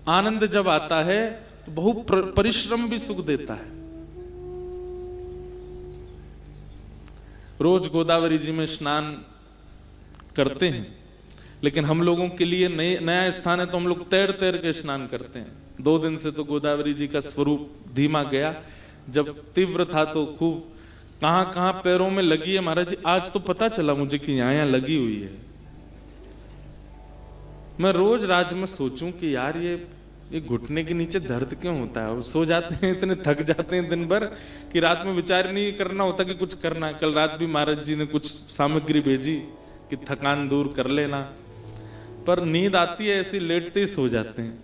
आनंद जब आता है तो बहुत परिश्रम भी सुख देता है। रोज गोदावरी जी में स्नान करते हैं, लेकिन हम लोगों के लिए नया स्थान है तो हम लोग तैर तैर के स्नान करते हैं। 2 दिन से तो गोदावरी जी का स्वरूप धीमा गया, जब तीव्र था तो खूब कहां कहां पैरों में लगी है महाराज जी। आज तो पता चला मुझे कि यहां लगी हुई है। मैं रोज राज में सोचूं कि यार ये घुटने के नीचे दर्द क्यों होता है। सो जाते हैं, इतने थक जाते हैं दिन भर कि रात में विचार नहीं करना होता कि कुछ करना है। कल रात भी महाराज जी ने कुछ सामग्री भेजी कि थकान दूर कर लेना, पर नींद आती है ऐसी, लेटते ही सो जाते हैं।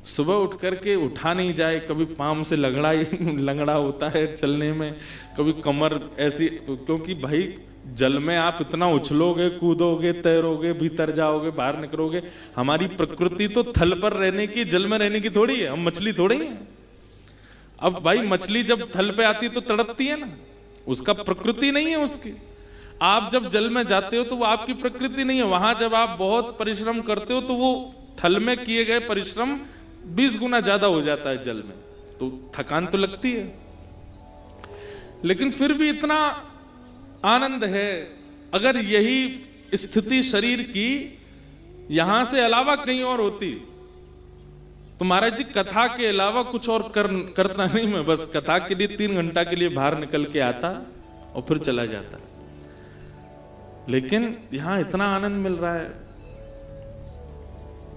सुबह उठ करके उठा नहीं जाए, कभी पाँव से लंगड़ा होता है चलने में, कभी कमर ऐसी, क्योंकि भाई जल में आप इतना उछलोगे, कूदोगे, तैरोगे, भीतर जाओगे, बाहर निकलोगे। हमारी प्रकृति तो थल पर रहने की, जल में रहने की थोड़ी है। हम मछली थोड़ी है। अब भाई मछली जब थल पे आती तो तड़पती है ना, उसका प्रकृति नहीं है उसकी। आप जब जल में जाते हो तो वो आपकी प्रकृति नहीं है। वहां जब आप बहुत परिश्रम करते हो तो वो थल में किए गए परिश्रम 20 गुना ज्यादा हो जाता है जल में, तो थकान तो लगती है। लेकिन फिर भी इतना आनंद है। अगर यही स्थिति शरीर की यहां से अलावा कहीं और होती तो महाराज जी कथा के अलावा कुछ और करता नहीं। मैं बस कथा के लिए 3 घंटा के लिए बाहर निकल के आता और फिर चला जाता। लेकिन यहां इतना आनंद मिल रहा है।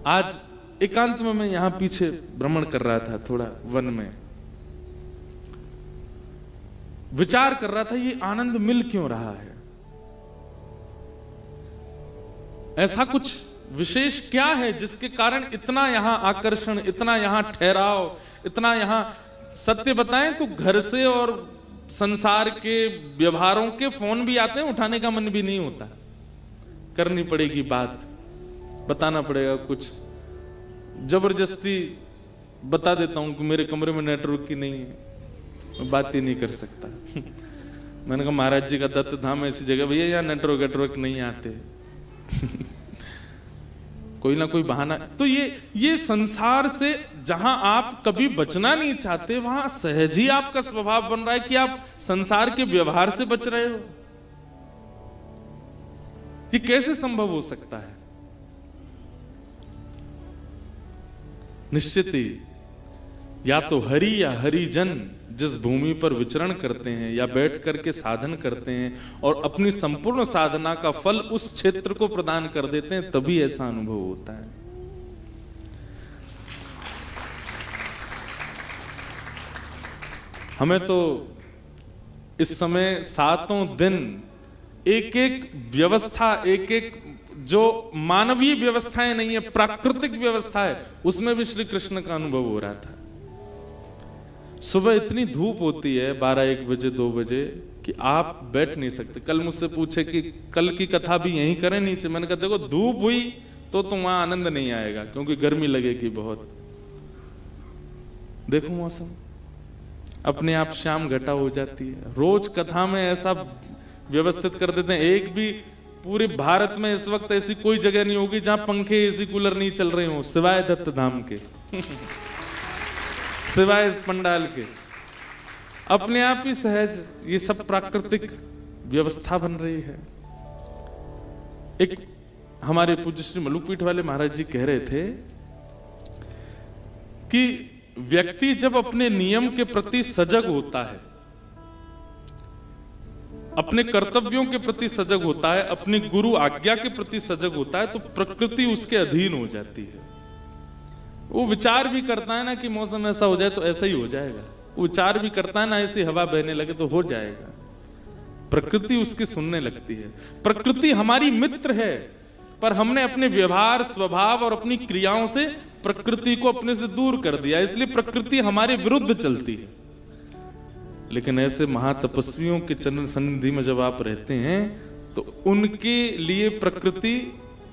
आज एकांत में मैं यहां पीछे भ्रमण कर रहा था, थोड़ा वन में विचार कर रहा था, ये आनंद मिल क्यों रहा है। ऐसा कुछ विशेष क्या है जिसके कारण इतना यहां आकर्षण, इतना यहां ठहराव, इतना यहां। सत्य बताएं तो घर से और संसार के व्यवहारों के फोन भी आते हैं, उठाने का मन भी नहीं होता। करनी पड़ेगी बात, बताना पड़ेगा कुछ। जबरदस्ती बता देता हूं कि मेरे कमरे में नेटवर्क की नहीं है, मैं बात ही नहीं कर सकता। मैंने कहा महाराज जी का दत्त धाम ऐसी जगह भैया यहाँ नेटवर्क नहीं आते। कोई ना कोई बहाना। तो ये संसार से जहां आप कभी बचना नहीं चाहते, वहां सहज ही आपका स्वभाव बन रहा है कि आप संसार के व्यवहार से बच रहे हो। ये कैसे संभव हो सकता है? निश्चित ही या तो हरि या हरिजन जिस भूमि पर विचरण करते हैं या बैठ करके साधन करते हैं और अपनी संपूर्ण साधना का फल उस क्षेत्र को प्रदान कर देते हैं, तभी ऐसा अनुभव होता है। हमें तो इस समय 7 दिन एक एक व्यवस्था, एक एक जो मानवीय व्यवस्थाएं नहीं है, प्राकृतिक व्यवस्था है, उसमें भी श्री कृष्ण का अनुभव हो रहा था। सुबह इतनी धूप होती है 12-1 बजे 2 बजे कि आप बैठ नहीं सकते। कल मुझसे पूछे कि कल की कथा भी यहीं करें नीचे। मैंने कहा देखो धूप हुई तो वहां आनंद नहीं आएगा, क्योंकि गर्मी लगेगी बहुत। देखो मौसम अपने आप शाम घटा हो जाती है। रोज कथा में ऐसा व्यवस्थित कर देते हैं। एक भी पूरे भारत में इस वक्त ऐसी कोई जगह नहीं होगी जहां पंखे एसी कूलर नहीं चल रहे हो, सिवाय दत्त धाम के। सिवाय इस पंडाल के। अपने आप ही सहज ये सब प्राकृतिक व्यवस्था बन रही है। एक हमारे पूज्य श्री मलुकपीठ वाले महाराज जी कह रहे थे कि व्यक्ति जब अपने नियम के प्रति सजग होता है, अपने कर्तव्यों के प्रति सजग होता है, अपनी गुरु आज्ञा के प्रति सजग होता है, तो प्रकृति उसके अधीन हो जाती है। वो विचार भी करता है ना कि मौसम ऐसा हो जाए तो ऐसा ही हो जाएगा। वो विचार भी करता है ना ऐसी हवा बहने लगे तो हो जाएगा। प्रकृति उसकी सुनने लगती है। प्रकृति हमारी मित्र है, पर हमने अपने व्यवहार, स्वभाव और अपनी क्रियाओं से प्रकृति को अपने से दूर कर दिया, इसलिए प्रकृति हमारे विरुद्ध चलती है। लेकिन ऐसे महातपस्वियों के चरण सन्निधि में जब आप रहते हैं तो उनके लिए प्रकृति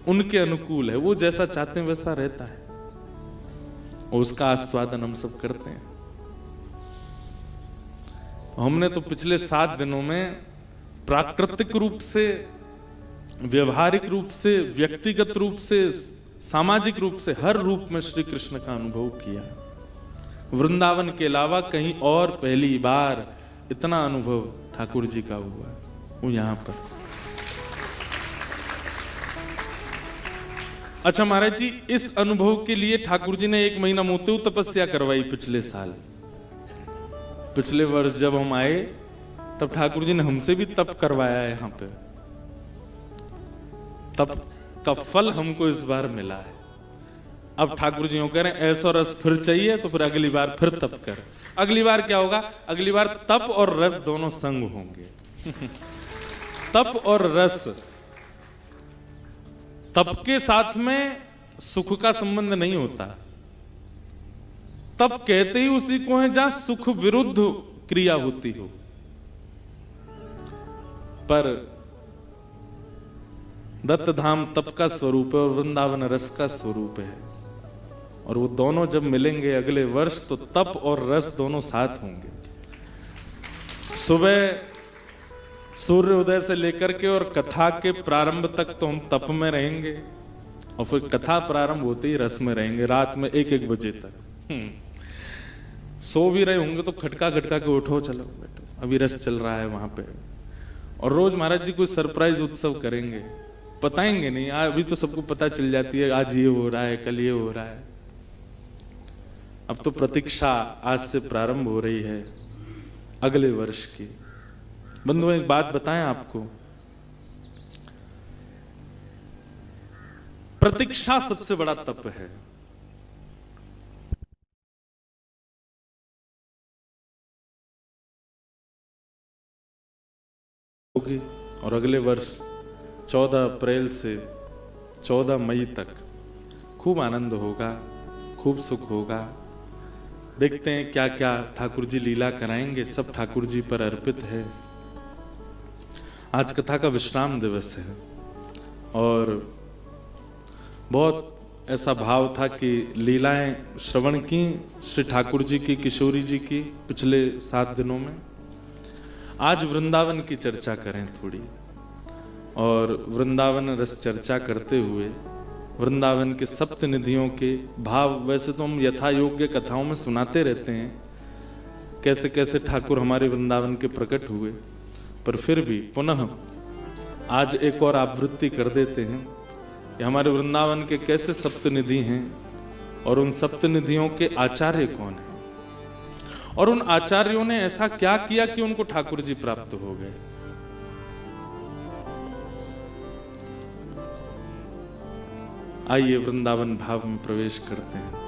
उनके अनुकूल है। वो जैसा चाहते हैं वैसा रहता है और उसका आस्वादन हम सब करते हैं। हमने तो पिछले 7 दिनों में प्राकृतिक रूप से, व्यवहारिक रूप से, व्यक्तिगत रूप से सामाजिक रूप से हर रूप में श्री कृष्ण का अनुभव किया। वृंदावन के अलावा कहीं और पहली बार इतना अनुभव ठाकुर जी का हुआ, वो यहां पर। अच्छा महाराज जी, इस अनुभव के लिए ठाकुर जी ने 1 महीना मोते तपस्या करवाई पिछले साल। पिछले वर्ष जब हम आए तब ठाकुर जी ने हमसे भी तप करवाया है यहाँ पे। तप का फल हमको इस बार मिला है। अब ठाकुर जी कह रहे हैं ऐसा रस फिर चाहिए तो फिर अगली बार फिर तप कर। अगली बार क्या होगा? अगली बार तप और रस दोनों संग होंगे। तप और रस। तप के साथ में सुख का संबंध नहीं होता। तप कहते ही उसी को है जहां सुख विरुद्ध क्रिया होती हो। पर दत्त धाम तप का स्वरूप है और वृंदावन रस का स्वरूप है, और वो दोनों जब मिलेंगे अगले वर्ष तो तप और रस दोनों साथ होंगे। सुबह सूर्य उदय से लेकर के और कथा के प्रारंभ तक तो हम तप में रहेंगे, और फिर कथा प्रारंभ होते ही रस में रहेंगे, रात में 1-1 बजे तक। सो भी रहे होंगे तो खटका खटका के उठो, चलो बैठो, अभी रस चल रहा है वहां पे। और रोज महाराज जी कोई सरप्राइज उत्सव करेंगे, बताएंगे नहीं, अभी तो सबको पता चल जाती है आज ये हो रहा है, कल ये हो रहा है। अब तो प्रतीक्षा आज से प्रारंभ हो रही है अगले वर्ष की। बंधुओं, एक बात बताएं आपको, प्रतीक्षा सबसे बड़ा तप है। होगी, और अगले वर्ष 14 अप्रैल से 14 मई तक खूब आनंद होगा, खूब सुख होगा। देखते हैं क्या क्या ठाकुर जी लीला कराएंगे, सब ठाकुर जी पर अर्पित है। आज कथा का विश्राम दिवस है, और बहुत ऐसा भाव था कि लीलाएं श्रवण की श्री ठाकुर जी की, किशोरी जी की पिछले 7 दिनों में। आज वृंदावन की चर्चा करें थोड़ी, और वृंदावन रस चर्चा करते हुए वृंदावन के सप्त निधियों के भाव। वैसे तो हम यथा योग्य कथाओं में सुनाते रहते हैं कैसे कैसे ठाकुर हमारे वृंदावन के प्रकट हुए, पर फिर भी पुनः आज एक और आवृत्ति कर देते हैं कि हमारे वृंदावन के कैसे सप्त निधि हैं, और उन सप्त निधियों के आचार्य कौन हैं, और उन आचार्यों ने ऐसा क्या किया कि उनको ठाकुर जी प्राप्त हो गए। आइए वृंदावन भाव में प्रवेश करते हैं।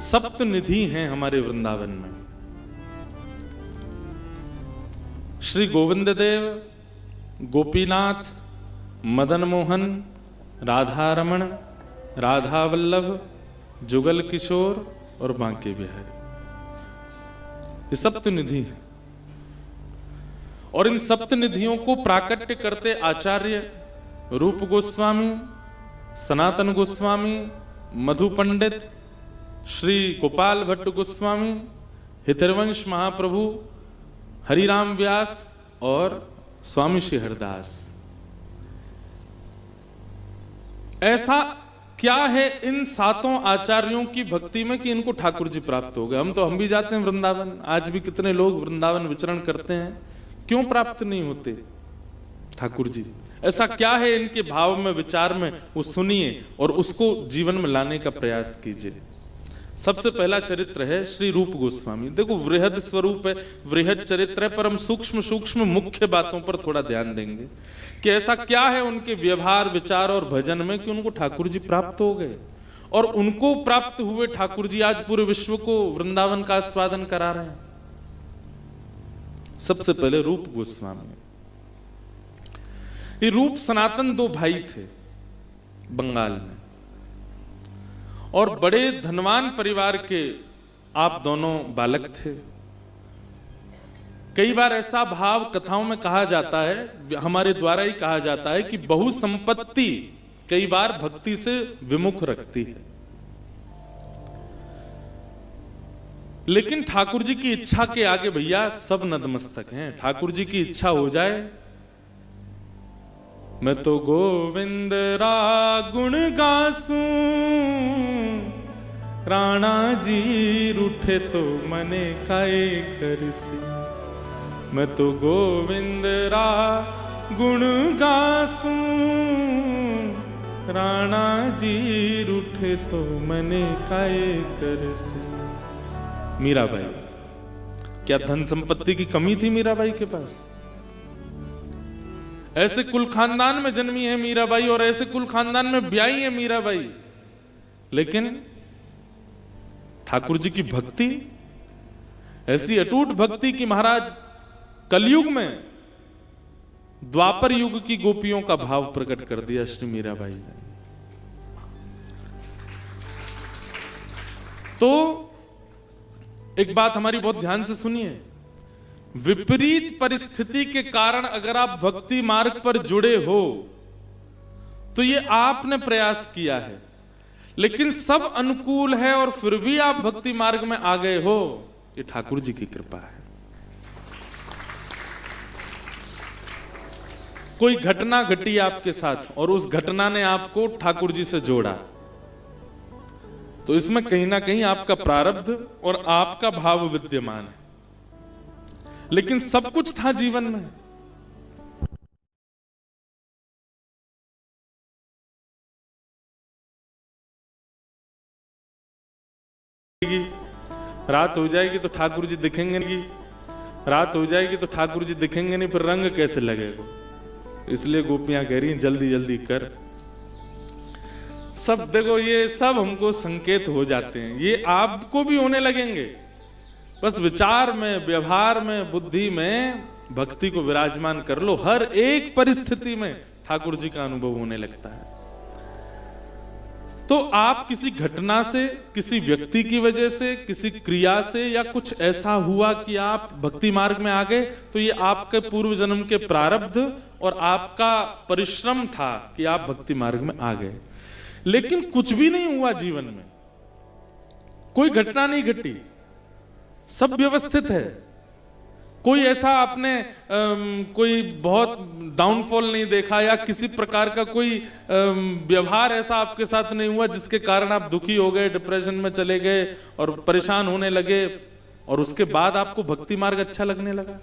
सप्त निधि हैं हमारे वृंदावन में। श्री गोविंद देव, गोपीनाथ, मदन मोहन, राधा रमण, राधा वल्लभ, जुगल किशोर और बांके बिहारी, ये सप्त निधि है। और इन सप्त निधियों को प्राकट्य करते आचार्य रूप गोस्वामी, सनातन गोस्वामी, मधु पंडित, श्री गोपाल भट्ट गोस्वामी, हितरवंश महाप्रभु, हरिराम व्यास और स्वामी श्री हरदास। ऐसा क्या है इन 7 आचार्यों की भक्ति में कि इनको ठाकुर जी प्राप्त हो गए। हम भी जाते हैं वृंदावन, आज भी कितने लोग वृंदावन विचरण करते हैं, क्यों प्राप्त नहीं होते ठाकुर जी? ऐसा क्या है इनके भाव में, विचार में, वो सुनिए और उसको जीवन में लाने का प्रयास कीजिए। सबसे पहला चरित्र है श्री रूप गोस्वामी। देखो, वृहद स्वरूप है, वृहद चरित्र है, पर हम सूक्ष्म सूक्ष्म मुख्य बातों पर थोड़ा ध्यान देंगे कि ऐसा क्या है उनके व्यवहार, विचार और भजन में कि उनको ठाकुर जी प्राप्त हो गए। और उनको प्राप्त हुए ठाकुर जी आज पूरे विश्व को वृंदावन का आस्वादन करा रहे हैं। सबसे पहले रूप गोस्वामी। ये रूप सनातन 2 भाई थे बंगाल में, और बड़े धनवान परिवार के आप दोनों बालक थे। कई बार ऐसा भाव कथाओं में कहा जाता है, हमारे द्वारा ही कहा जाता है कि बहुसंपत्ति कई बार भक्ति से विमुख रखती है। लेकिन ठाकुर जी की इच्छा के आगे भैया सब नतमस्तक हैं। ठाकुर जी की इच्छा हो जाए, मैं तो गोविंद रा गुण गासूं, राणा जी रूठे तो मने काए करसी। मैं तो गोविंद रा गुण गासूं, राणा जी रूठे तो मने काए करसी। मीराबाई, क्या धन संपत्ति की कमी थी मीराबाई के पास? ऐसे कुल खानदान में जन्मी है मीराबाई और ऐसे कुल खानदान में ब्याही है मीराबाई, लेकिन ठाकुर जी की भक्ति, ऐसी अटूट भक्ति कि महाराज कलयुग में द्वापर युग की गोपियों का भाव प्रकट कर दिया श्री मीराबाई ने। तो एक बात हमारी बहुत ध्यान से सुनिए, विपरीत परिस्थिति के कारण अगर आप भक्ति मार्ग पर जुड़े हो तो ये आपने प्रयास किया है, लेकिन सब अनुकूल है और फिर भी आप भक्ति मार्ग में आ गए हो, ये ठाकुर जी की कृपा है। कोई घटना घटी आपके साथ और उस घटना ने आपको ठाकुर जी से जोड़ा, तो इसमें कहीं ना कहीं आपका प्रारब्ध और आपका भाव विद्यमान है, लेकिन सब कुछ था जीवन में। रात हो जाएगी तो ठाकुर जी दिखेंगे नहीं, रात हो जाएगी तो ठाकुर जी दिखेंगे नहीं, फिर रंग कैसे लगेगा? इसलिए गोपियां कह रही जल्दी जल्दी कर। सब देखो, ये सब हमको संकेत हो जाते हैं, ये आपको भी होने लगेंगे। बस विचार में, व्यवहार में, बुद्धि में भक्ति को विराजमान कर लो, हर एक परिस्थिति में ठाकुर जी का अनुभव होने लगता है। तो आप किसी घटना से, किसी व्यक्ति की वजह से, किसी क्रिया से या कुछ ऐसा हुआ कि आप भक्ति मार्ग में आ गए, तो ये आपके पूर्व जन्म के प्रारब्ध और आपका परिश्रम था कि आप भक्ति मार्ग में आ गए। लेकिन कुछ भी नहीं हुआ जीवन में, कोई घटना नहीं घटी, सब व्यवस्थित है। कोई ऐसा आपने कोई बहुत डाउनफॉल नहीं देखा या किसी प्रकार का कोई व्यवहार ऐसा आपके साथ नहीं हुआ जिसके कारण आप दुखी हो गए, डिप्रेशन में चले गए और परेशान होने लगे और उसके बाद आपको भक्ति मार्ग अच्छा लगने लगा?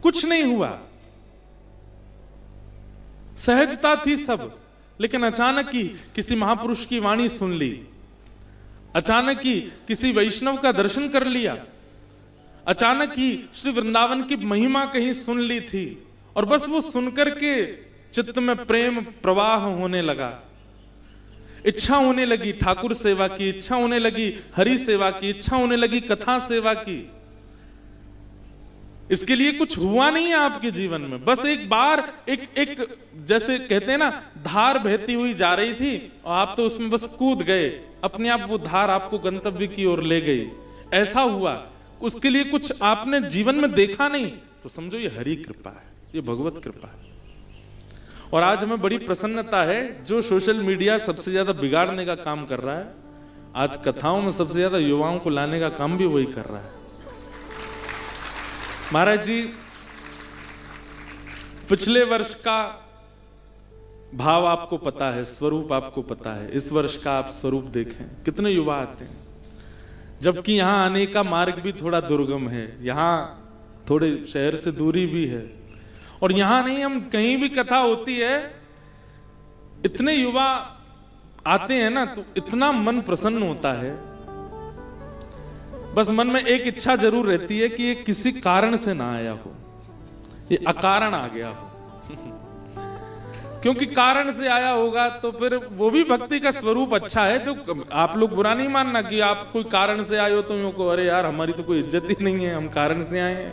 कुछ नहीं हुआ, सहजता थी सब। लेकिन अचानक ही किसी महापुरुष की वाणी सुन ली, अचानक ही किसी वैष्णव का दर्शन कर लिया, अचानक ही श्री वृंदावन की महिमा कहीं सुन ली थी और बस वो सुनकर के चित्त में प्रेम प्रवाह होने लगा, इच्छा होने लगी ठाकुर सेवा की, इच्छा होने लगी हरि सेवा की, इच्छा होने लगी कथा सेवा की। इसके लिए कुछ हुआ नहीं है आपके जीवन में, बस एक बार एक जैसे कहते हैं ना, धार बहती हुई जा रही थी और आप तो उसमें बस कूद गए, अपने आप वो धार आपको गंतव्य की ओर ले गई, ऐसा हुआ। उसके लिए कुछ आपने जीवन में देखा नहीं, तो समझो ये हरि कृपा है, ये भगवत कृपा है। और आज हमें बड़ी प्रसन्नता है, जो सोशल मीडिया सबसे ज्यादा बिगाड़ने का काम कर रहा है, आज कथाओं में सबसे ज्यादा युवाओं को लाने का काम भी वही कर रहा है। महाराज जी, पिछले वर्ष का भाव आपको पता है, स्वरूप आपको पता है, इस वर्ष का आप स्वरूप देखें, कितने युवा आते हैं, जबकि यहां आने का मार्ग भी थोड़ा दुर्गम है, यहां थोड़े शहर से दूरी भी है, और यहां नहीं, हम कहीं भी कथा होती है, इतने युवा आते हैं ना, तो इतना मन प्रसन्न होता है। बस मन में एक इच्छा जरूर रहती है कि ये किसी कारण से ना आया हो, ये अकारण आ गया हो क्योंकि कारण से आया होगा तो फिर वो भी भक्ति का स्वरूप अच्छा है। तो आप लोग बुरा नहीं मानना कि आप कोई कारण से आए हो तो यूं को, अरे यार हमारी तो कोई इज्जत ही नहीं है, हम कारण से आए हैं,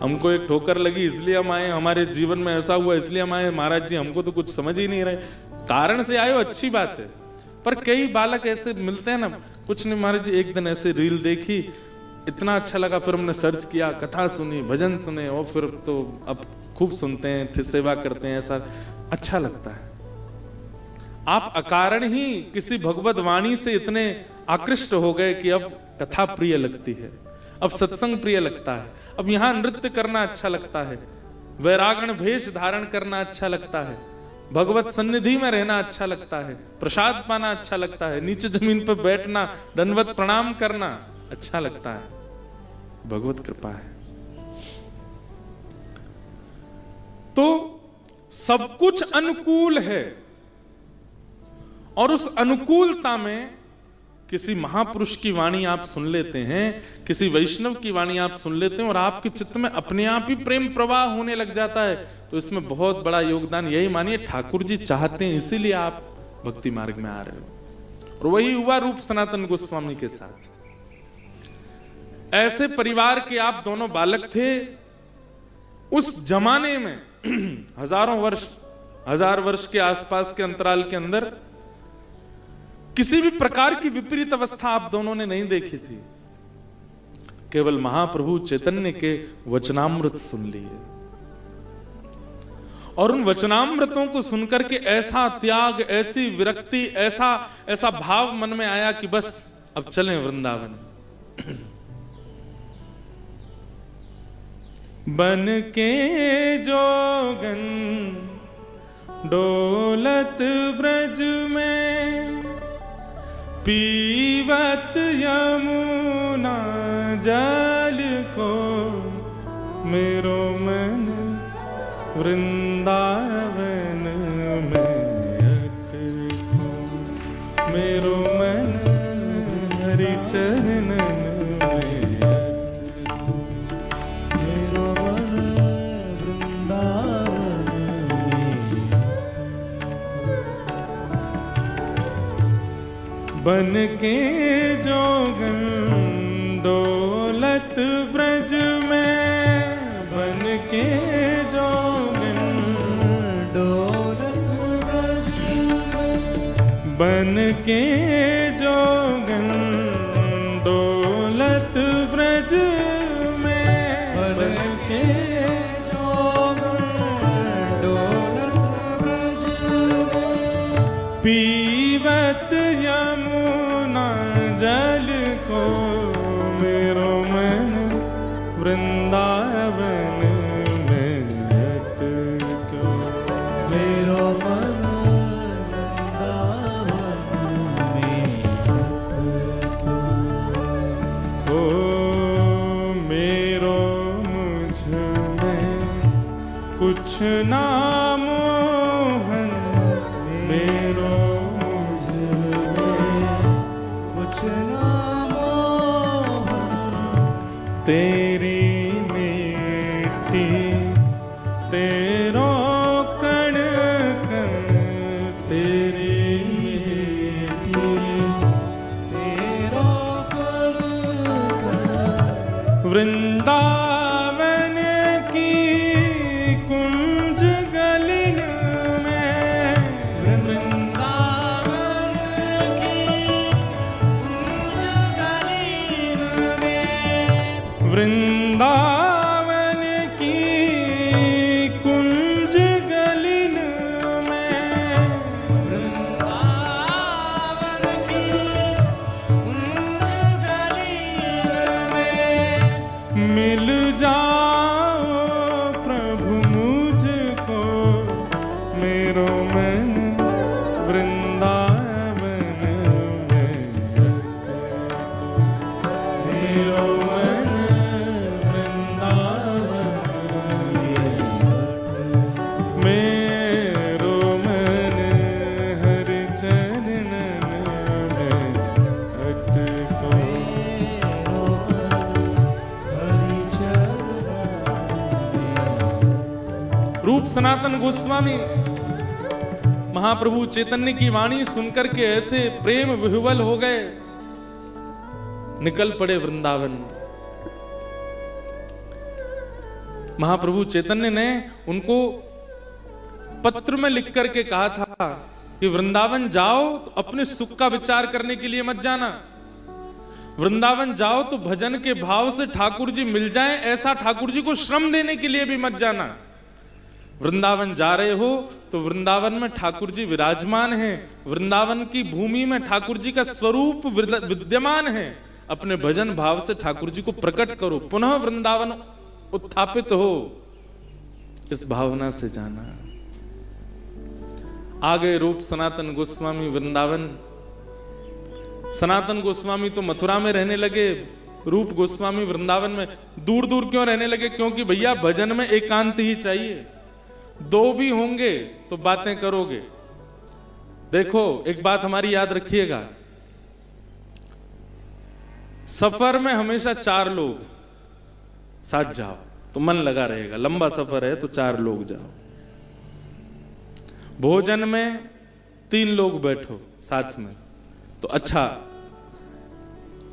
हमको एक ठोकर लगी इसलिए हम आए, हमारे जीवन में ऐसा हुआ इसलिए हम आए, महाराज जी हमको तो कुछ समझ ही नहीं रहे। कारण से आए हो अच्छी बात है, पर कई बालक ऐसे मिलते हैं ना, कुछ नहीं महाराज जी, एक दिन ऐसे रील देखी, इतना अच्छा लगा, फिर हमने सर्च किया, कथा सुनी, भजन सुने, और फिर तो अब खूब सुनते हैं, सेवा करते हैं, ऐसा अच्छा लगता है। आप अकारण ही किसी भगवत वाणी से इतने आकृष्ट हो गए कि अब कथा प्रिय लगती है, अब सत्संग प्रिय लगता है, अब यहां नृत्य करना अच्छा लगता है, वैरागण भेष धारण करना अच्छा लगता है, भगवत सन्निधि में रहना अच्छा लगता है, प्रसाद पाना अच्छा लगता है, नीचे जमीन पर बैठना, दंडवत प्रणाम करना अच्छा लगता है। भगवत कृपा है। तो सब कुछ अनुकूल है, और उस अनुकूलता में किसी महापुरुष की वाणी आप सुन लेते हैं, किसी वैष्णव की वाणी आप सुन लेते हैं और आपके चित्त में अपने आप ही प्रेम प्रवाह होने लग जाता है, तो इसमें बहुत बड़ा योगदान यही मानिए ठाकुर जी चाहते हैं, इसीलिए आप भक्ति मार्ग में आ रहे हो। और वही हुआ रूप सनातन गोस्वामी के साथ। ऐसे परिवार के आप दोनों बालक थे। उस जमाने में हजार वर्ष के आसपास के अंतराल के अंदर किसी भी प्रकार की विपरीत अवस्था आप दोनों ने नहीं देखी थी। केवल महाप्रभु चैतन्य के वचनामृत सुन लिए, और उन वचनामृतों को सुनकर के ऐसा त्याग, ऐसी विरक्ति, ऐसा भाव मन में आया कि बस अब चलें वृंदावन। बन के जोगन डोलत ब्रज में, पीवत यमुना जल को, मेरो मन वृंदावन में अटको, मेरो मन हरि चरणन में अटको, मेरो मन वृंदावन में। बन के जोगन डोलत ब्रज में, बन के जोगन डोलत ब्रज में, बन के जोगन डोलत ब्रज में, बन के जोगन डोलत ब्रज में, पीवत यमुना जल को, मेरो मन वृंदावन में अटको, मेरो मन वृंदावन में अटको। ओ मेरो मुझ में कुछ ना मोहन, मेरो मुझ में कुछ ना मोहन, तेरी मिट्टी तेरो कण कण, तेरी मिट्टी तेरो कण कण, वृंदावन की कुंज गलिन में, वृंदावन की कुंज गलिन में, वृंदावन की कुंज गलिन में, वृंदावन की कुंज गलिन में, मिल जाओ प्रभु मुझको, मेरो मन वृंदावन में अटको, मेरो मन मेरो मन हरि चरणन में अटको, मेरो मन हरि चरणन में। रूप सनातन गोस्वामी महाप्रभु चैतन्य की वाणी सुनकर के ऐसे प्रेम विह्वल हो गए, निकल पड़े वृंदावन। महाप्रभु चैतन्य ने उनको पत्र में लिख करके कहा था कि वृंदावन जाओ तो अपने सुख का विचार करने के लिए मत जाना, वृंदावन जाओ तो भजन के भाव से ठाकुर जी मिल जाएं, ऐसा ठाकुर जी को श्रम देने के लिए भी मत जाना। वृंदावन जा रहे हो तो वृंदावन में ठाकुर जी विराजमान हैं, वृंदावन की भूमि में ठाकुर जी का स्वरूप विद्यमान है। अपने भजन भाव से ठाकुर जी को प्रकट करो, पुनः वृंदावन उत्थापित हो, इस भावना से जाना। आ गए रूप सनातन गोस्वामी वृंदावन। सनातन गोस्वामी तो मथुरा में रहने लगे, रूप गोस्वामी वृंदावन में। दूर दूर क्यों रहने लगे? क्योंकि भैया भजन में एकांत ही चाहिए। दो भी होंगे तो बातें करोगे। देखो एक बात हमारी याद रखिएगा, सफर में हमेशा 4 लोग साथ जाओ तो मन लगा रहेगा। लंबा सफर है तो 4 लोग जाओ। भोजन में 3 लोग बैठो साथ में तो अच्छा।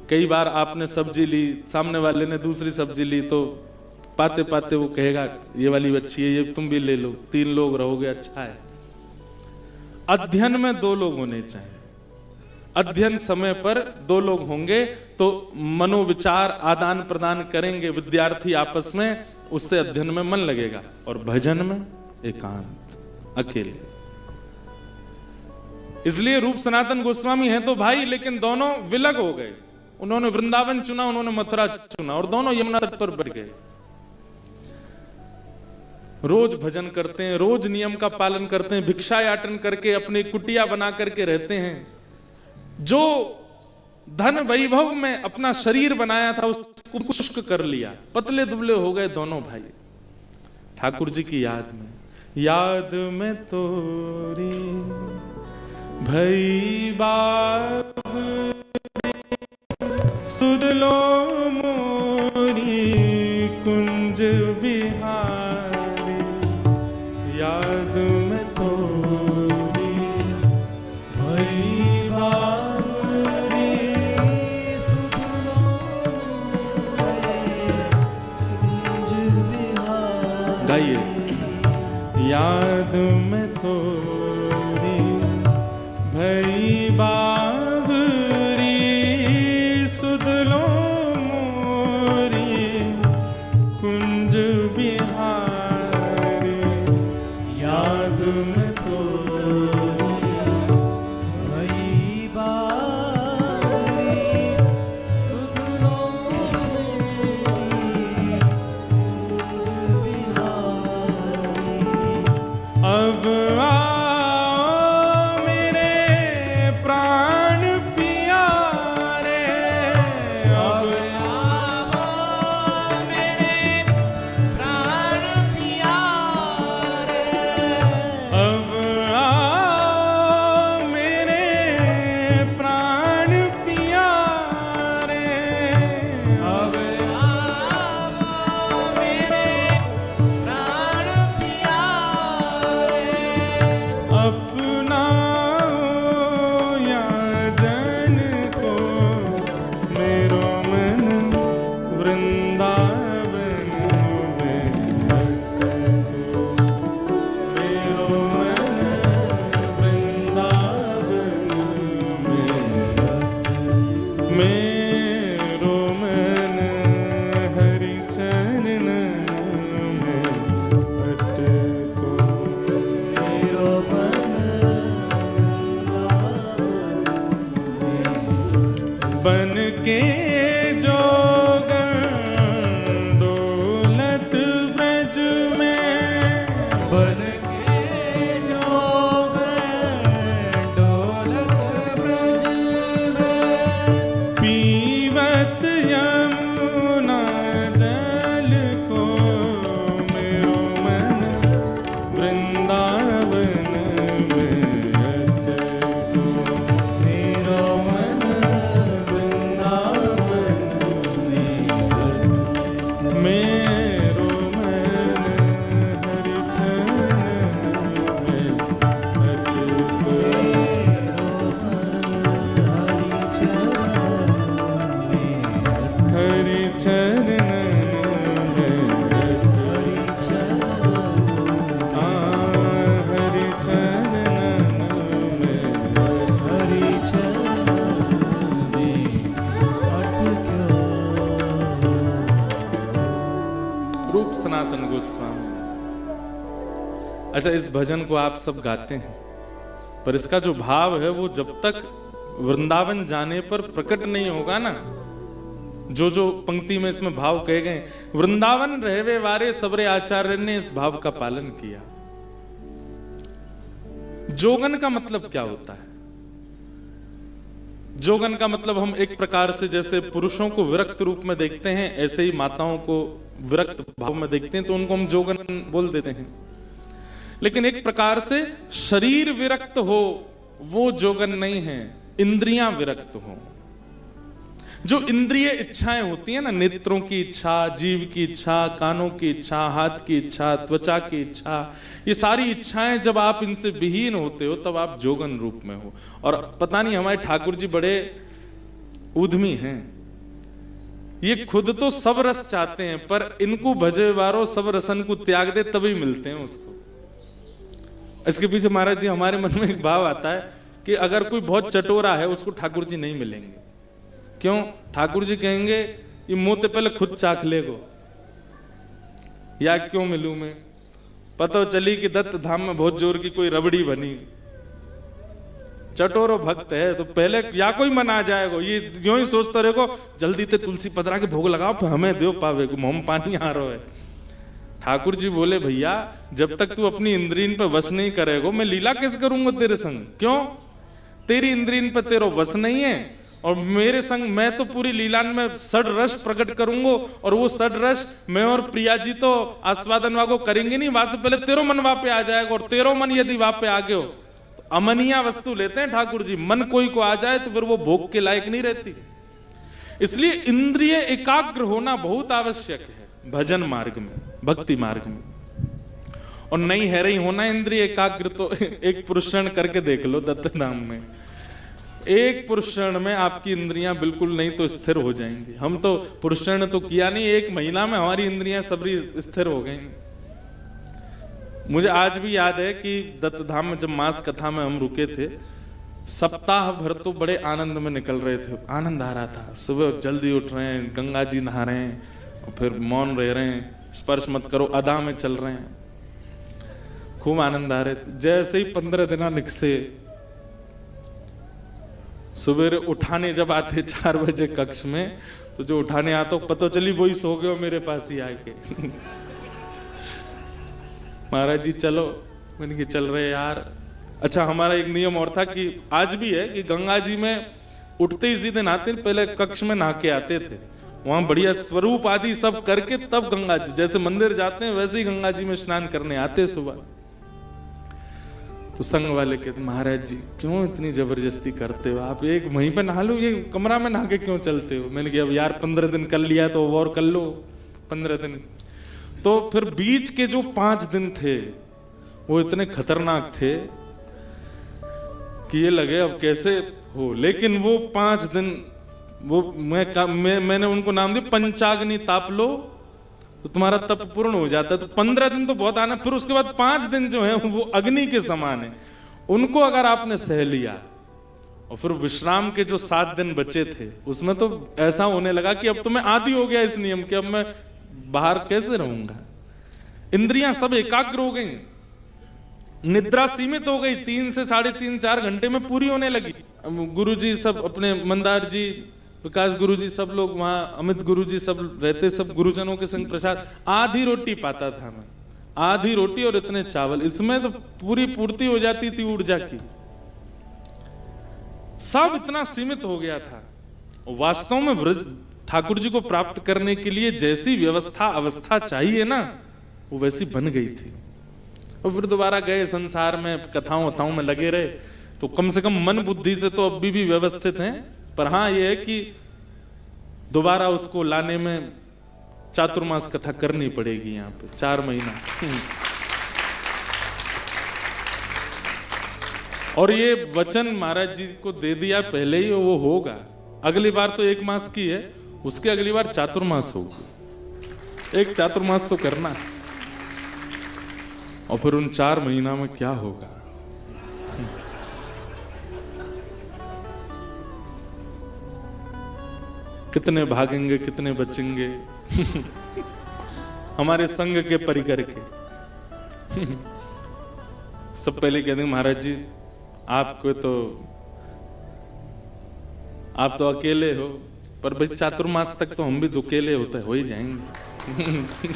कई बार आपने सब्जी ली, सामने वाले ने दूसरी सब्जी ली, तो पाते पाते वो कहेगा ये वाली अच्छी है, ये तुम भी ले लो। 3 लोग रहोगे, अच्छा है। अध्ययन में 2 लोग होने चाहिए। अध्ययन समय पर 2 लोग होंगे तो मनोविचार आदान प्रदान करेंगे विद्यार्थी आपस में, उससे अध्ययन में मन लगेगा। और भजन में एकांत, अकेले। इसलिए रूप सनातन गोस्वामी हैं तो भाई, लेकिन दोनों विलग हो गए। उन्होंने वृंदावन चुना, उन्होंने मथुरा चुना, और दोनों यमुना तट पर बैठ गए। रोज भजन करते हैं, रोज नियम का पालन करते हैं, भिक्षायाटन करके अपनी कुटिया बना करके रहते हैं। जो धन वैभव में अपना शरीर बनाया था उसको शुष्क कर लिया, पतले दुबले हो गए दोनों भाई ठाकुर जी की याद में। याद में तोरी भई बाबरी, सुध लो मोरी कुंज बिहारी। याद में तोरी भई बाबरी, सुध लो मोरी कुंज बिहारी। गाइए। याद में तोरी भई बाबरी, सुध लो मोरी कुंज बिहारी। याद में तोरी भई बाबरी, सुध लो मोरी कुंज बिहारी। अब अच्छा, इस भजन को आप सब गाते हैं, पर इसका जो भाव है वो जब तक वृंदावन जाने पर प्रकट नहीं होगा ना, जो जो पंक्ति में इसमें भाव कहे गए, वृंदावन रहवे वारे सबरे आचार्य ने इस भाव का पालन किया। जोगन का मतलब क्या होता है? जोगन का मतलब हम एक प्रकार से जैसे पुरुषों को विरक्त रूप में देखते हैं, ऐसे ही माताओं को विरक्त भाव में देखते हैं, तो उनको हम जोगन बोल देते हैं। लेकिन एक प्रकार से शरीर विरक्त हो वो जोगन नहीं है, इंद्रियां विरक्त हो। जो इंद्रिय इच्छाएं होती है ना, नेत्रों की इच्छा, जीव की इच्छा, कानों की इच्छा, हाथ की इच्छा, त्वचा की इच्छा, ये सारी इच्छाएं जब आप इनसे विहीन होते हो तब आप जोगन रूप में हो। और पता नहीं हमारे ठाकुर जी बड़े उद्यमी हैं, ये खुद तो सब रस चाहते हैं, पर इनको भजे वारो सब रसन को त्याग दे तभी मिलते हैं उसको। इसके पीछे महाराज जी हमारे मन में एक भाव आता है कि अगर कोई बहुत चटोरा है उसको ठाकुर जी नहीं मिलेंगे। क्यों? ठाकुर जी कहेंगे ये मुंह तो पहले खुद चाख लेगो, या क्यों मिलूं मैं? पता चली कि दत्त धाम में बहुत जोर की कोई रबड़ी बनी, चटोरो भक्त है तो पहले या कोई मना जाएगा, ये यूं ही सोचता रहेगो जल्दी ते तुलसी पतरा के भोग लगाओ फिर हमें दो पावे को मोम पानी आ रहा है। ठाकुर जी बोले भैया जब तक तू अपनी इंद्रियन पर वश नहीं करेगो मैं लीला कैसे करूंगा तेरे संग? क्यों? तेरी इंद्रियन पर तेरा वश नहीं है और मेरे संग मैं तो पूरी लीला में सड रस प्रकट करूंगा, और वो सड रस मैं और प्रिया जी तो आस्वादन वागो करेंगे नहीं, वहां से पहले तेरो मन वहां पे आ जाएगा, और तेरो मन यदि वहां पे आ गए हो तो अमनिया वस्तु लेते हैं ठाकुर जी। मन कोई को आ जाए तो फिर वो भोग के लायक नहीं रहती। इसलिए इंद्रिय एकाग्र होना बहुत आवश्यक है भजन मार्ग में, भक्ति मार्ग में। और नहीं है रही होना इंद्रिय एकाग्र तो एक पुरुषण करके देख लो दत्त धाम में, एक पुरुषण में आपकी इंद्रियां बिल्कुल नहीं तो स्थिर हो जाएंगी। हम तो पुरुषण तो किया नहीं, 1 महीना में हमारी इंद्रियां सबरी स्थिर हो गई। मुझे आज भी याद है कि दत्त धाम में जब मास कथा में हम रुके थे, सप्ताह भर तो बड़े आनंद में निकल रहे थे, आनंद आ रहा था। सुबह जल्दी उठ रहे हैं, गंगा जी नहा रहे हैं, और फिर मौन रह रहे हैं, स्पर्श मत करो अदा में चल रहे हैं, खूब आनंद आ रहे थे। जैसे ही 15 दिन निकसे, सुबह उठाने जब आते 4 बजे कक्ष में, तो जो उठाने आता पता चली वही सो गए मेरे पास ही आके महाराज जी चलो, मैंने कहा चल रहे यार। अच्छा, हमारा एक नियम और था कि आज भी है कि गंगा जी में उठते ही सीधे नहाते, पहले कक्ष में नहा के आते थे, वहां बढ़िया स्वरूप आदि सब करके तब गंगा जी, जैसे मंदिर जाते हैं वैसे ही गंगा जी में स्नान करने आते सुबह। तो संग वाले कहते महाराज जी क्यों इतनी जबरदस्ती करते हो, आप एक वहीं पे नहा लो, ये कमरा में नहा के क्यों चलते हो? मैंने कहा अब यार 15 दिन कर लिया तो और कर लो 15 दिन। तो फिर बीच के जो 5 दिन थे वो इतने खतरनाक थे कि ये लगे अब कैसे हो। लेकिन वो 5 दिन वो मैंने उनको नाम दिया पंचाग्नि ताप लो तो तुम्हारा तप पूर्ण हो जाता है। तो 15 दिन तो बहुत आना, फिर उसके बाद 5 दिन जो है वो अग्नि के समान है, उनको अगर आपने सह लिया और फिर विश्राम के जो 7 दिन बचे थे उसमें तो ऐसा होने लगा कि अब तो मैं आदी हो गया इस नियम के, अब मैं बाहर कैसे रहूंगा। इंद्रियां सब एकाग्र हो गई, निद्रा सीमित हो गई, 3 से 3.5 4 घंटे में पूरी होने लगी। गुरुजी सब अपने मंदार जी, विकास गुरुजी सब लोग वहां, अमित गुरुजी सब रहते, सब गुरुजनों के संग प्रसाद, आधी रोटी पाता था मैं, आधी रोटी और इतने चावल, इसमें तो पूरी पूर्ति हो जाती थी ऊर्जा की। सब इतना सीमित हो गया था। वास्तव में ठाकुर जी को प्राप्त करने के लिए जैसी व्यवस्था अवस्था चाहिए ना, वो वैसी बन गई थी। और फिर दोबारा गए संसार में, कथाओं वथाओं में लगे रहे, तो कम से कम मन बुद्धि से तो अभी भी व्यवस्थित हैं। पर हाँ ये है कि दोबारा उसको लाने में चातुर्मास कथा करनी पड़ेगी यहाँ पे 4 महीना। और ये वचन महाराज जी को दे दिया पहले ही, वो होगा। अगली बार तो 1 मास की है, उसके अगली बार चातुर्मास होगी। 1 चातुर्मास तो करना है। और फिर उन 4 महीना में क्या होगा। कितने भागेंगे, कितने बचेंगे हमारे संग के परिकर के सब पहले कहते हैं महाराज जी आपको तो आप तो अकेले हो, पर भाई चातुर्मास तक तो हम भी दुकेले होते हो ही जाएंगे।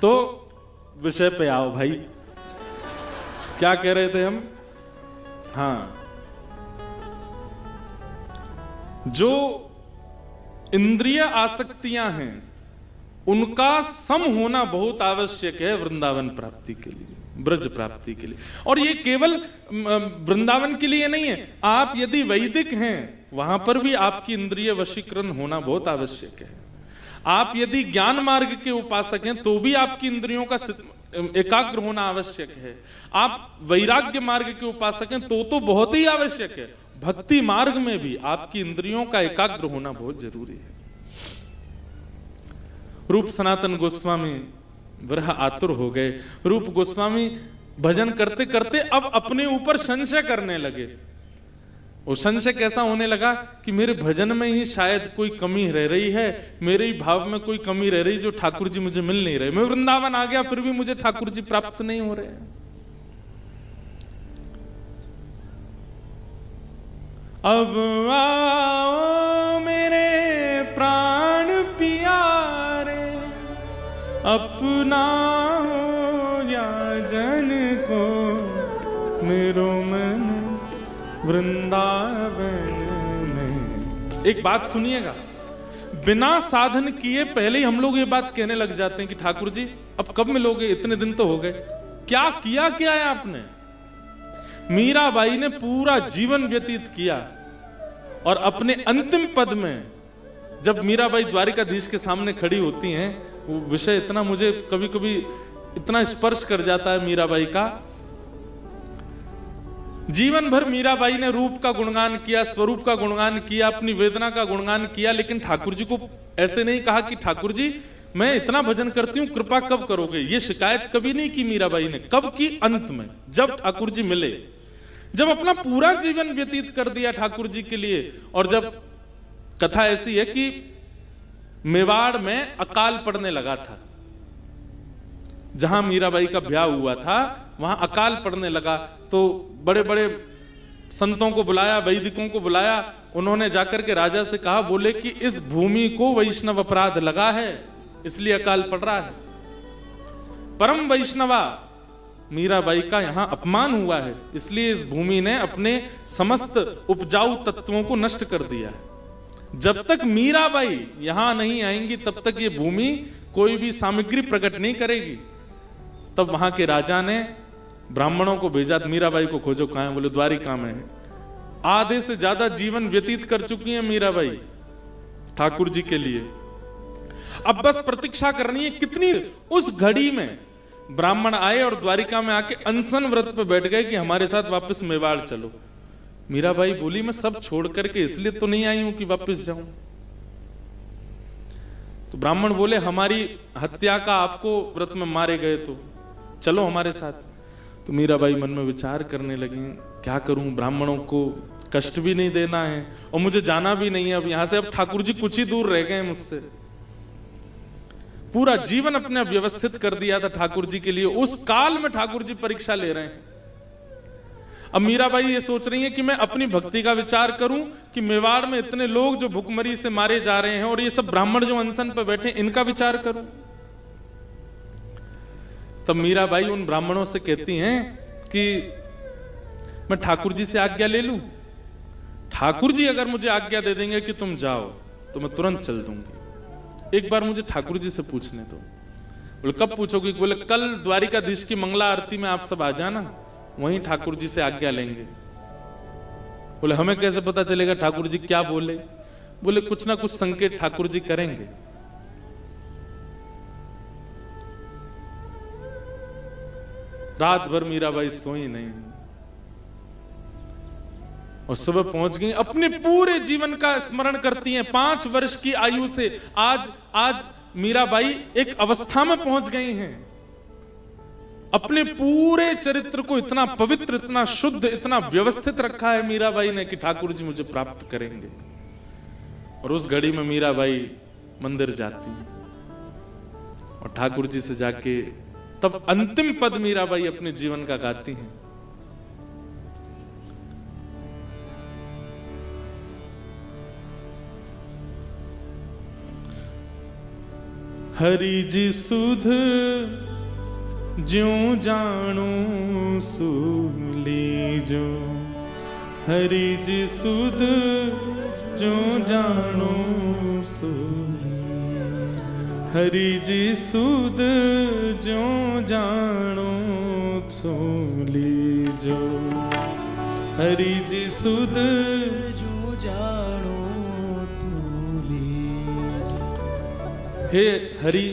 तो विषय पे आओ भाई, क्या कह रहे थे हम? हाँ, जो इंद्रिय आसक्तियां हैं उनका सम होना बहुत आवश्यक है वृंदावन प्राप्ति के लिए, ब्रज प्राप्ति के लिए। और ये केवल वृंदावन के लिए नहीं है, आप यदि वैदिक हैं वहां पर भी आपकी इंद्रिय वशीकरण होना बहुत आवश्यक है। आप यदि ज्ञान मार्ग के उपासक हैं तो भी आपकी इंद्रियों का एकाग्र होना आवश्यक है। आप वैराग्य मार्ग के उपासक हैं तो बहुत ही आवश्यक है। भक्ति मार्ग में भी आपकी इंद्रियों का एकाग्र होना बहुत जरूरी है। रूप सनातन गोस्वामी वह आतुर हो गए। रूप गोस्वामी भजन करते करते अब अपने ऊपर संशय करने लगे। वो संशय कैसा होने लगा कि मेरे भजन में ही शायद कोई कमी रह रही है, मेरे ही भाव में कोई कमी रह रही जो ठाकुर जी मुझे मिल नहीं रहे। मैं वृंदावन आ गया फिर भी मुझे ठाकुर जी प्राप्त नहीं हो रहे। अब आओ मेरे प्राण प्यारे, अपना हो या जन को मेरो मन वृंदावन में। एक बात सुनिएगा, बिना साधन किए पहले ही हम लोग ये बात कहने लग जाते हैं कि ठाकुर जी अब कब मिलोगे, इतने दिन तो हो गए। क्या किया क्या है आपने? मीराबाई ने पूरा जीवन व्यतीत किया और अपने अंतिम पद में जब मीराबाई द्वारिकाधीश के सामने खड़ी होती हैं, वो विषय इतना मुझे कभी कभी इतना स्पर्श कर जाता है मीराबाई का। जीवन भर मीराबाई ने रूप का गुणगान किया, स्वरूप का गुणगान किया, अपनी वेदना का गुणगान किया, लेकिन ठाकुर जी को ऐसे नहीं कहा कि ठाकुर जी मैं इतना भजन करती हूं, कृपा कब करोगे। ये शिकायत कभी नहीं की मीराबाई ने। कब की? अंत में, जब ठाकुर जी मिले, जब अपना पूरा जीवन व्यतीत कर दिया ठाकुर जी के लिए। और जब कथा ऐसी है कि मेवाड़ में अकाल पड़ने लगा था, जहां मीराबाई का ब्याह हुआ था वहां अकाल पड़ने लगा, तो बड़े बड़े संतों को बुलाया, वैदिकों को बुलाया। उन्होंने जाकर के राजा से कहा, बोले कि इस भूमि को वैष्णव अपराध लगा है इसलिए अकाल पड़ रहा है। परम वैष्णवा मीराबाई का यहां अपमान हुआ है, इसलिए इस भूमि ने अपने समस्त उपजाऊ तत्वों को नष्ट कर दिया है। जब तक मीराबाई यहां नहीं आएंगी तब तक ये भूमि कोई भी सामग्री प्रकट नहीं करेगी। तब वहां के राजा ने ब्राह्मणों को भेजा, मीराबाई को खोजो, कहां है? बोले द्वारिका में है। आधे से ज्यादा जीवन व्यतीत कर चुकी है मीराबाई ठाकुर जी के लिए। अब बस प्रतीक्षा करनी है कितनी। उस घड़ी में ब्राह्मण आए और द्वारिका में आके अनशन व्रत पे बैठ गए कि हमारे साथ वापस मेवाड़ चलो। मीराबाई बोली, मैं सब छोड़ करके इसलिए तो नहीं आई हूं कि वापस जाऊं। तो ब्राह्मण बोले, हमारी हत्या का आपको व्रत में मारे गए तो चलो हमारे साथ। तो मीराबाई मन में विचार करने लगी, क्या करूं, ब्राह्मणों को कष्ट भी नहीं देना है और मुझे जाना भी नहीं है अब यहां से। अब ठाकुर जी कुछ ही दूर रह गए मुझसे। पूरा जीवन अपने व्यवस्थित कर दिया था ठाकुर जी के लिए। उस काल में ठाकुर जी परीक्षा ले रहे हैं। अब मीराबाई ये सोच रही है कि मैं अपनी भक्ति का विचार करूं कि मेवाड़ में इतने लोग जो भुखमरी से मारे जा रहे हैं और ये सब ब्राह्मण जो अनशन पर बैठे, इनका विचार करूं। तब मीराबाई उन ब्राह्मणों से कहती हैं कि मैं ठाकुर जी से आज्ञा ले लूं। ठाकुर जी अगर मुझे आज्ञा दे देंगे कि तुम जाओ तो मैं तुरंत चल दूंगी। एक बार मुझे ठाकुर जी से पूछने दो। बोले, कब पूछोगे? बोले, कल द्वारिकाधीश की मंगला आरती में आप सब आ जाना, वहीं ठाकुर जी से आज्ञा लेंगे। बोले, हमें कैसे पता चलेगा ठाकुर जी क्या बोले? बोले, कुछ ना कुछ संकेत ठाकुर जी करेंगे। रात भर मीराबाई सोई नहीं और सुबह पहुंच गई। अपने पूरे जीवन का स्मरण करती हैं। 5 वर्ष की आयु से आज मीराबाई एक अवस्था में पहुंच गई हैं। अपने पूरे चरित्र को इतना पवित्र, इतना शुद्ध, इतना व्यवस्थित रखा है मीराबाई ने कि ठाकुर जी मुझे प्राप्त करेंगे। और उस घड़ी में मीराबाई मंदिर जाती है और ठाकुर जी से जाके तब अंतिम पद मीराबाई अपने जीवन का गाती हैं। हरि जी सुध ज्यों जानो सो लीजो, हरि जी सुध ज्यों जानो सो लीजो, हरि जी सुध ज्यों जानो सो लीजो, हरि जी सुध ज्यों जानो तो लीजो। हे हरि,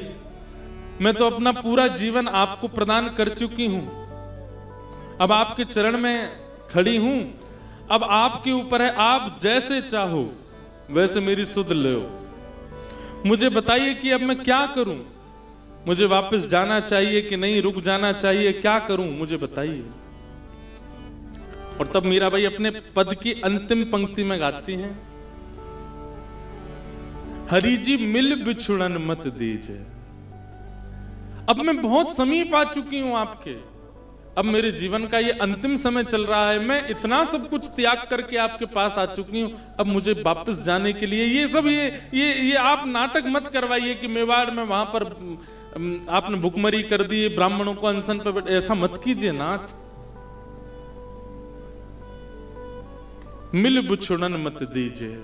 मैं तो अपना पूरा जीवन आपको प्रदान कर चुकी हूं, अब आपके चरण में खड़ी हूं, अब आपके ऊपर है, आप जैसे चाहो वैसे मेरी सुध लो। मुझे बताइए कि अब मैं क्या करूं, मुझे वापस जाना चाहिए कि नहीं, रुक जाना चाहिए, क्या करूं मुझे बताइए। और तब मीराबाई अपने पद की अंतिम पंक्ति में गाती हैं, हरि जी मिल बिछुड़न मत दीजिए। अब मैं बहुत समीप आ चुकी हूं आपके, अब मेरे जीवन का ये अंतिम समय चल रहा है, मैं इतना सब कुछ त्याग करके आपके पास आ चुकी हूं, अब मुझे वापस जाने के लिए ये सब ये आप नाटक मत करवाइए कि मेवाड़ में वहां पर आपने भुखमरी कर दी, ब्राह्मणों को अनशन पर, ऐसा मत कीजिए नाथ। मिल बिछुड़न मत दीजिए।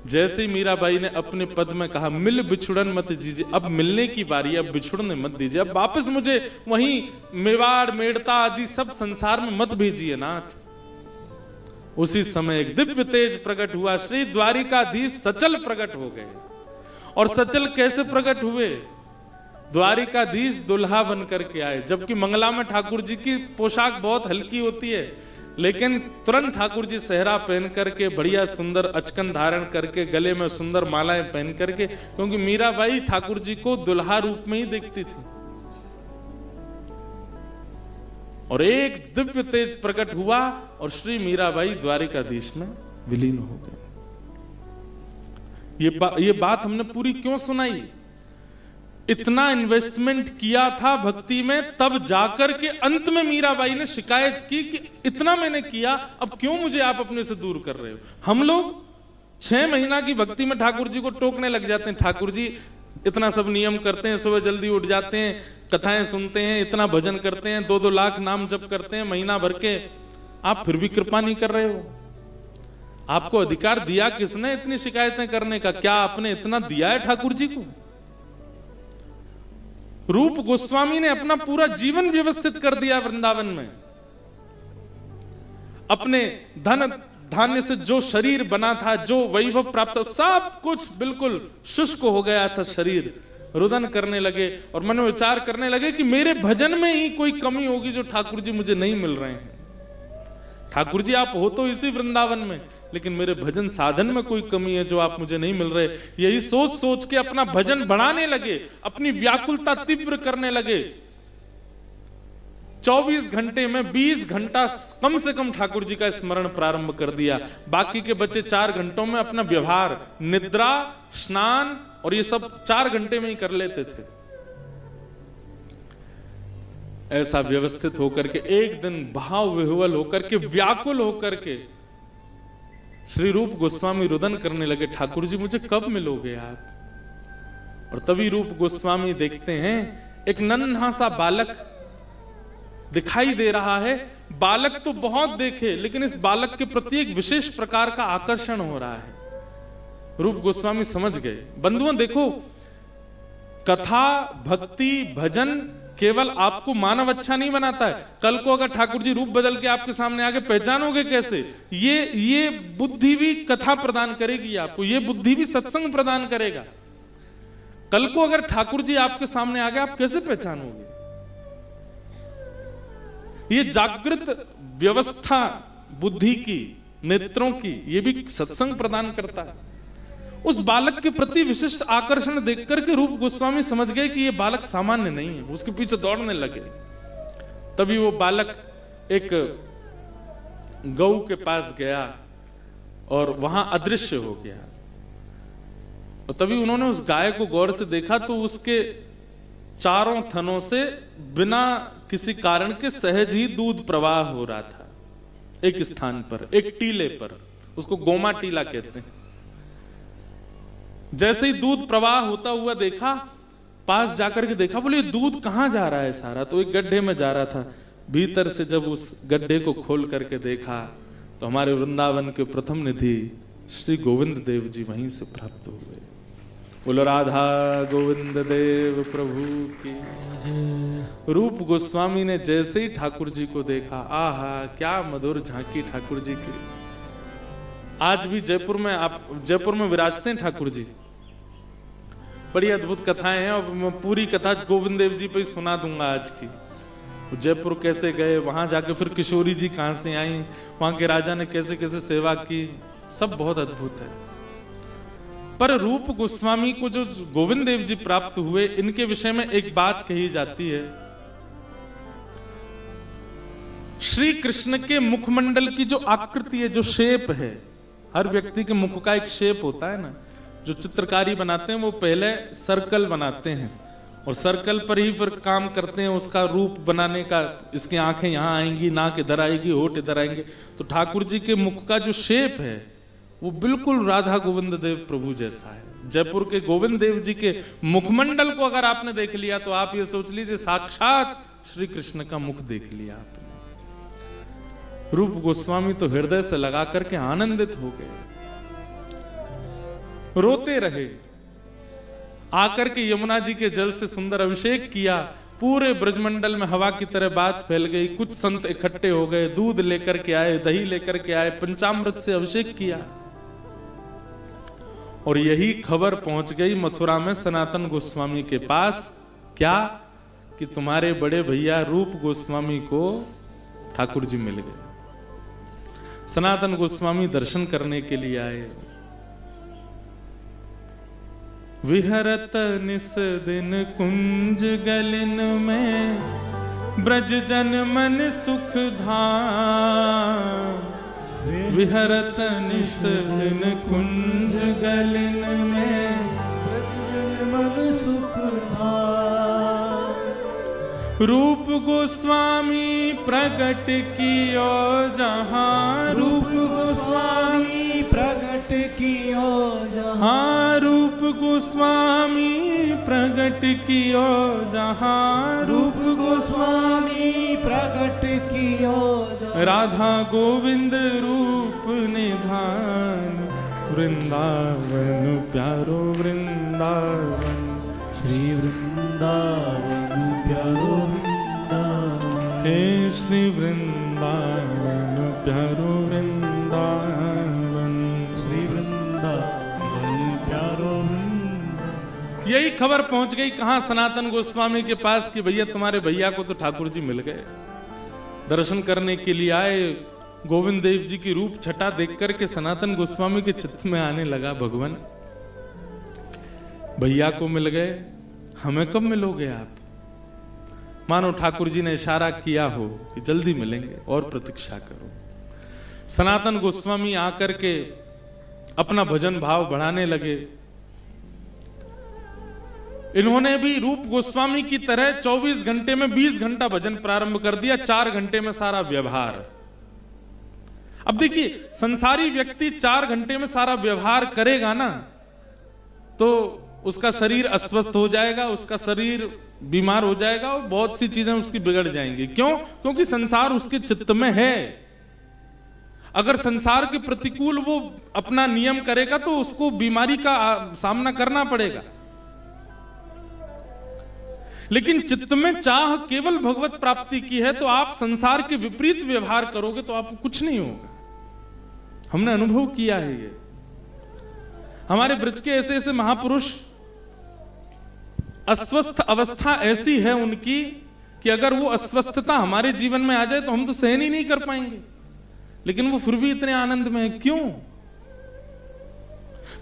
जैसे ही मीराबाई ने अपने पद में कहा मिल बिछुड़न मत दीजिए, अब मिलने की बारी, अब बिछुड़ने मत दीजिए, अब वापस मुझे वहीं मेवाड़ मेड़ता आदि सब संसार में मत भेजिए नाथ। उसी समय एक दिव्य तेज प्रकट हुआ, श्री द्वारिकाधीश सचल प्रकट हो गए। और सचल कैसे प्रकट हुए? द्वारिकाधीश दुल्हा बन करके आए। जबकि मंगला में ठाकुर जी की पोशाक बहुत हल्की होती है, लेकिन तुरंत ठाकुर जी सेहरा पहन करके, बढ़िया सुंदर अचकन धारण करके, गले में सुंदर मालाएं पहन करके, क्योंकि मीराबाई ठाकुर जी को दुल्हा रूप में ही देखती थी। और एक दिव्य तेज प्रकट हुआ और श्री मीराबाई द्वारिकाधीश में विलीन हो गए। ये बात हमने पूरी क्यों सुनाई? इतना इन्वेस्टमेंट किया था भक्ति में, तब जाकर के अंत में मीराबाई ने शिकायत की कि इतना मैंने किया, अब क्यों मुझे आप अपने से दूर कर रहे हो। हम लोग 6 महीना की भक्ति में ठाकुर जी को टोकने लग जाते हैं, ठाकुर जी इतना सब नियम करते हैं, सुबह जल्दी उठ जाते हैं, कथाएं सुनते हैं, इतना भजन करते हैं, 2-2 लाख नाम जप करते हैं महीना भर के, आप फिर भी कृपा नहीं कर रहे हो। आपको अधिकार दिया किसने इतनी शिकायतें करने का? क्या आपने इतना दिया है ठाकुर जी को? रूप गोस्वामी ने अपना पूरा जीवन व्यवस्थित कर दिया वृंदावन में। अपने धन धान्य से जो शरीर बना था, जो वैभव प्राप्त, सब कुछ बिल्कुल शुष्क हो गया था शरीर। रुदन करने लगे और मन में विचार करने लगे कि मेरे भजन में ही कोई कमी होगी जो ठाकुर जी मुझे नहीं मिल रहे हैं। ठाकुर जी आप हो तो इसी वृंदावन में, लेकिन मेरे भजन साधन में कोई कमी है जो आप मुझे नहीं मिल रहे। यही सोच सोच के अपना भजन बढ़ाने लगे, अपनी व्याकुलता तीव्र करने लगे। 24 घंटे में 20 घंटा कम से कम ठाकुर जी का स्मरण प्रारंभ कर दिया। बाकी के बचे 4 घंटों में अपना व्यवहार, निद्रा, स्नान और ये सब 4 घंटे में ही कर लेते थे। ऐसा व्यवस्थित होकर के एक दिन भाव विह्वल होकर के, व्याकुल होकर के श्री रूप गोस्वामी रुदन करने लगे, ठाकुर जी मुझे कब मिलोगे आप? और तभी रूप गोस्वामी देखते हैं एक नन्हा सा बालक दिखाई दे रहा है। बालक तो बहुत देखे, लेकिन इस बालक के प्रति एक विशेष प्रकार का आकर्षण हो रहा है। रूप गोस्वामी समझ गए। बंधुओं देखो, कथा, भक्ति, भजन केवल आपको मानव अच्छा नहीं बनाता है। कल को अगर ठाकुर जी रूप बदल के आपके सामने आके, पहचानोगे कैसे? ये बुद्धि भी कथा प्रदान करेगी आपको, ये बुद्धि भी सत्संग प्रदान करेगा। कल को अगर ठाकुर जी आपके सामने आ गए, आप कैसे पहचानोगे? ये जागृत व्यवस्था बुद्धि की, नेत्रों की, ये भी सत्संग प्रदान करता है। उस बालक के प्रति विशिष्ट आकर्षण देखकर के रूप गोस्वामी समझ गए कि ये बालक सामान्य नहीं है। उसके पीछे दौड़ने लगे। तभी वो बालक एक गऊ के पास गया और वहां अदृश्य हो गया। और तभी उन्होंने उस गाय को गौर से देखा तो उसके चारों थनों से बिना किसी कारण के सहज ही दूध प्रवाह हो रहा था। एक स्थान पर, एक टीले पर, उसको गोमा टीला कहते हैं। जैसे ही दूध प्रवाह होता हुआ देखा, पास जाकर के देखा, बोले दूध कहां जा रहा है सारा? तो एक गड्ढे में जा रहा था। भीतर से जब उस गड्ढे को खोल करके देखा तो हमारे वृंदावन के प्रथम निधि श्री गोविंद देव जी वहीं से प्राप्त हुए। बोलो राधा गोविंद देव प्रभु की। रूप गोस्वामी ने जैसे ही ठाकुर जी को देखा, आहा क्या मधुर झांकी ठाकुर जी की। आज भी जयपुर में विराजते हैं ठाकुर जी। बड़ी अद्भुत कथाएं हैं और मैं पूरी कथा गोविंद देव जी पे ही सुना दूंगा आज की। जयपुर कैसे गए, वहां जाके फिर किशोरी जी कहां से आई, वहां के राजा ने कैसे कैसे सेवा की, सब बहुत अद्भुत है। पर रूप गोस्वामी को जो गोविंद देव जी प्राप्त हुए, इनके विषय में एक बात कही जाती है। श्री कृष्ण के मुखमंडल की जो आकृति है, जो शेप है, हर व्यक्ति के मुख का एक शेप होता है ना। जो चित्रकारी बनाते हैं वो पहले सर्कल बनाते हैं और सर्कल पर ही फिर काम करते हैं उसका रूप बनाने का। इसकी आंखें यहाँ आएंगी, नाक इधर आएगी, होठ इधर आएंगे। तो ठाकुर जी के मुख का जो शेप है वो बिल्कुल राधा गोविंद देव प्रभु जैसा है। जयपुर के गोविंद देव जी के मुखमंडल को अगर आपने देख लिया तो आप ये सोच लीजिए साक्षात श्री कृष्ण का मुख देख लिया आपने। रूप गोस्वामी तो हृदय से लगा करके आनंदित हो गए, रोते रहे। आकर के यमुना जी के जल से सुंदर अभिषेक किया। पूरे ब्रजमंडल में हवा की तरह बात फैल गई। कुछ संत इकट्ठे हो गए, दूध लेकर के आए, दही लेकर के आए, पंचामृत से अभिषेक किया। और यही खबर पहुंच गई मथुरा में सनातन गोस्वामी के पास। क्या कि तुम्हारे बड़े भैया रूप गोस्वामी को ठाकुर जी मिल गए। सनातन गोस्वामी दर्शन करने के लिए आए। विहरत निस दिन कुंज गलिन में, ब्रज जन मन सुख धाम। विहरत निस दिन कुंज गलिन में, ब्रज जन मन सुख धाम। रूप गोस्वामी प्रगट कियो जहां, रूप गोस्वामी प्रगट कियो जहां, रूप गोस्वामी प्रगट कियो जहां, रूप गोस्वामी प्रगट कियो जहां। राधा गोविंद रूप निधान, वृंदावन प्यारो वृंदावन, श्री वृंदावन प्यारो वृंदावन, हे श्री वृंदावन प्यारो वृंदावन, श्री वृंदावन प्यारो वृंदावन। यही खबर पहुंच गई कहां? सनातन गोस्वामी के पास कि भैया तुम्हारे भैया को तो ठाकुर जी मिल गए। दर्शन करने के लिए आए। गोविंद देव जी की रूप छटा देख करके सनातन गोस्वामी के चित्त में आने लगा, भगवान भैया को मिल गए, हमें कब मिलोगे आप? मानो ठाकुर जी ने इशारा किया हो कि जल्दी मिलेंगे और प्रतीक्षा करो। सनातन गोस्वामी आकर के अपना भजन भाव बढ़ाने लगे। इन्होंने भी रूप गोस्वामी की तरह 24 घंटे में 20 घंटा भजन प्रारंभ कर दिया, 4 घंटे में सारा व्यवहार। अब देखिए, संसारी व्यक्ति 4 घंटे में सारा व्यवहार करेगा ना तो उसका शरीर अस्वस्थ हो जाएगा, उसका शरीर बीमार हो जाएगा और बहुत सी चीजें उसकी बिगड़ जाएंगी। क्यों? क्योंकि संसार उसके चित्त में है। अगर संसार के प्रतिकूल वो अपना नियम करेगा तो उसको बीमारी का सामना करना पड़ेगा। लेकिन चित्त में चाह केवल भगवत प्राप्ति की है तो आप संसार के विपरीत व्यवहार करोगे तो आपको कुछ नहीं होगा। हमने अनुभव किया है ये। हमारे ब्रज के ऐसे ऐसे महापुरुष, अस्वस्थ अवस्था ऐसी है उनकी कि अगर वो अस्वस्थता हमारे जीवन में आ जाए तो हम तो सहन ही नहीं कर पाएंगे, लेकिन वो फिर भी इतने आनंद में है। क्यों?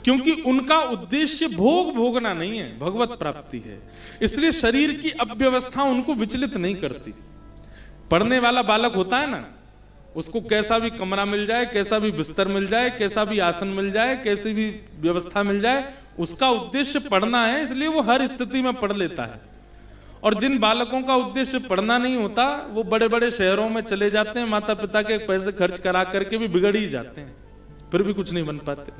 क्योंकि उनका उद्देश्य भोग भोगना नहीं है, भगवत प्राप्ति है। इसलिए शरीर की अव्यवस्था उनको विचलित नहीं करती। पढ़ने वाला बालक होता है ना, उसको कैसा भी कमरा मिल जाए, कैसा भी बिस्तर मिल जाए, कैसा भी आसन मिल जाए, कैसी भी व्यवस्था मिल जाए, उसका उद्देश्य पढ़ना है, इसलिए वो हर स्थिति में पढ़ लेता है। और जिन बालकों का उद्देश्य पढ़ना नहीं होता वो बड़े बड़े शहरों में चले जाते हैं, माता पिता के पैसे खर्च करा करके भी बिगड़ ही जाते हैं, फिर भी कुछ नहीं बन पाते।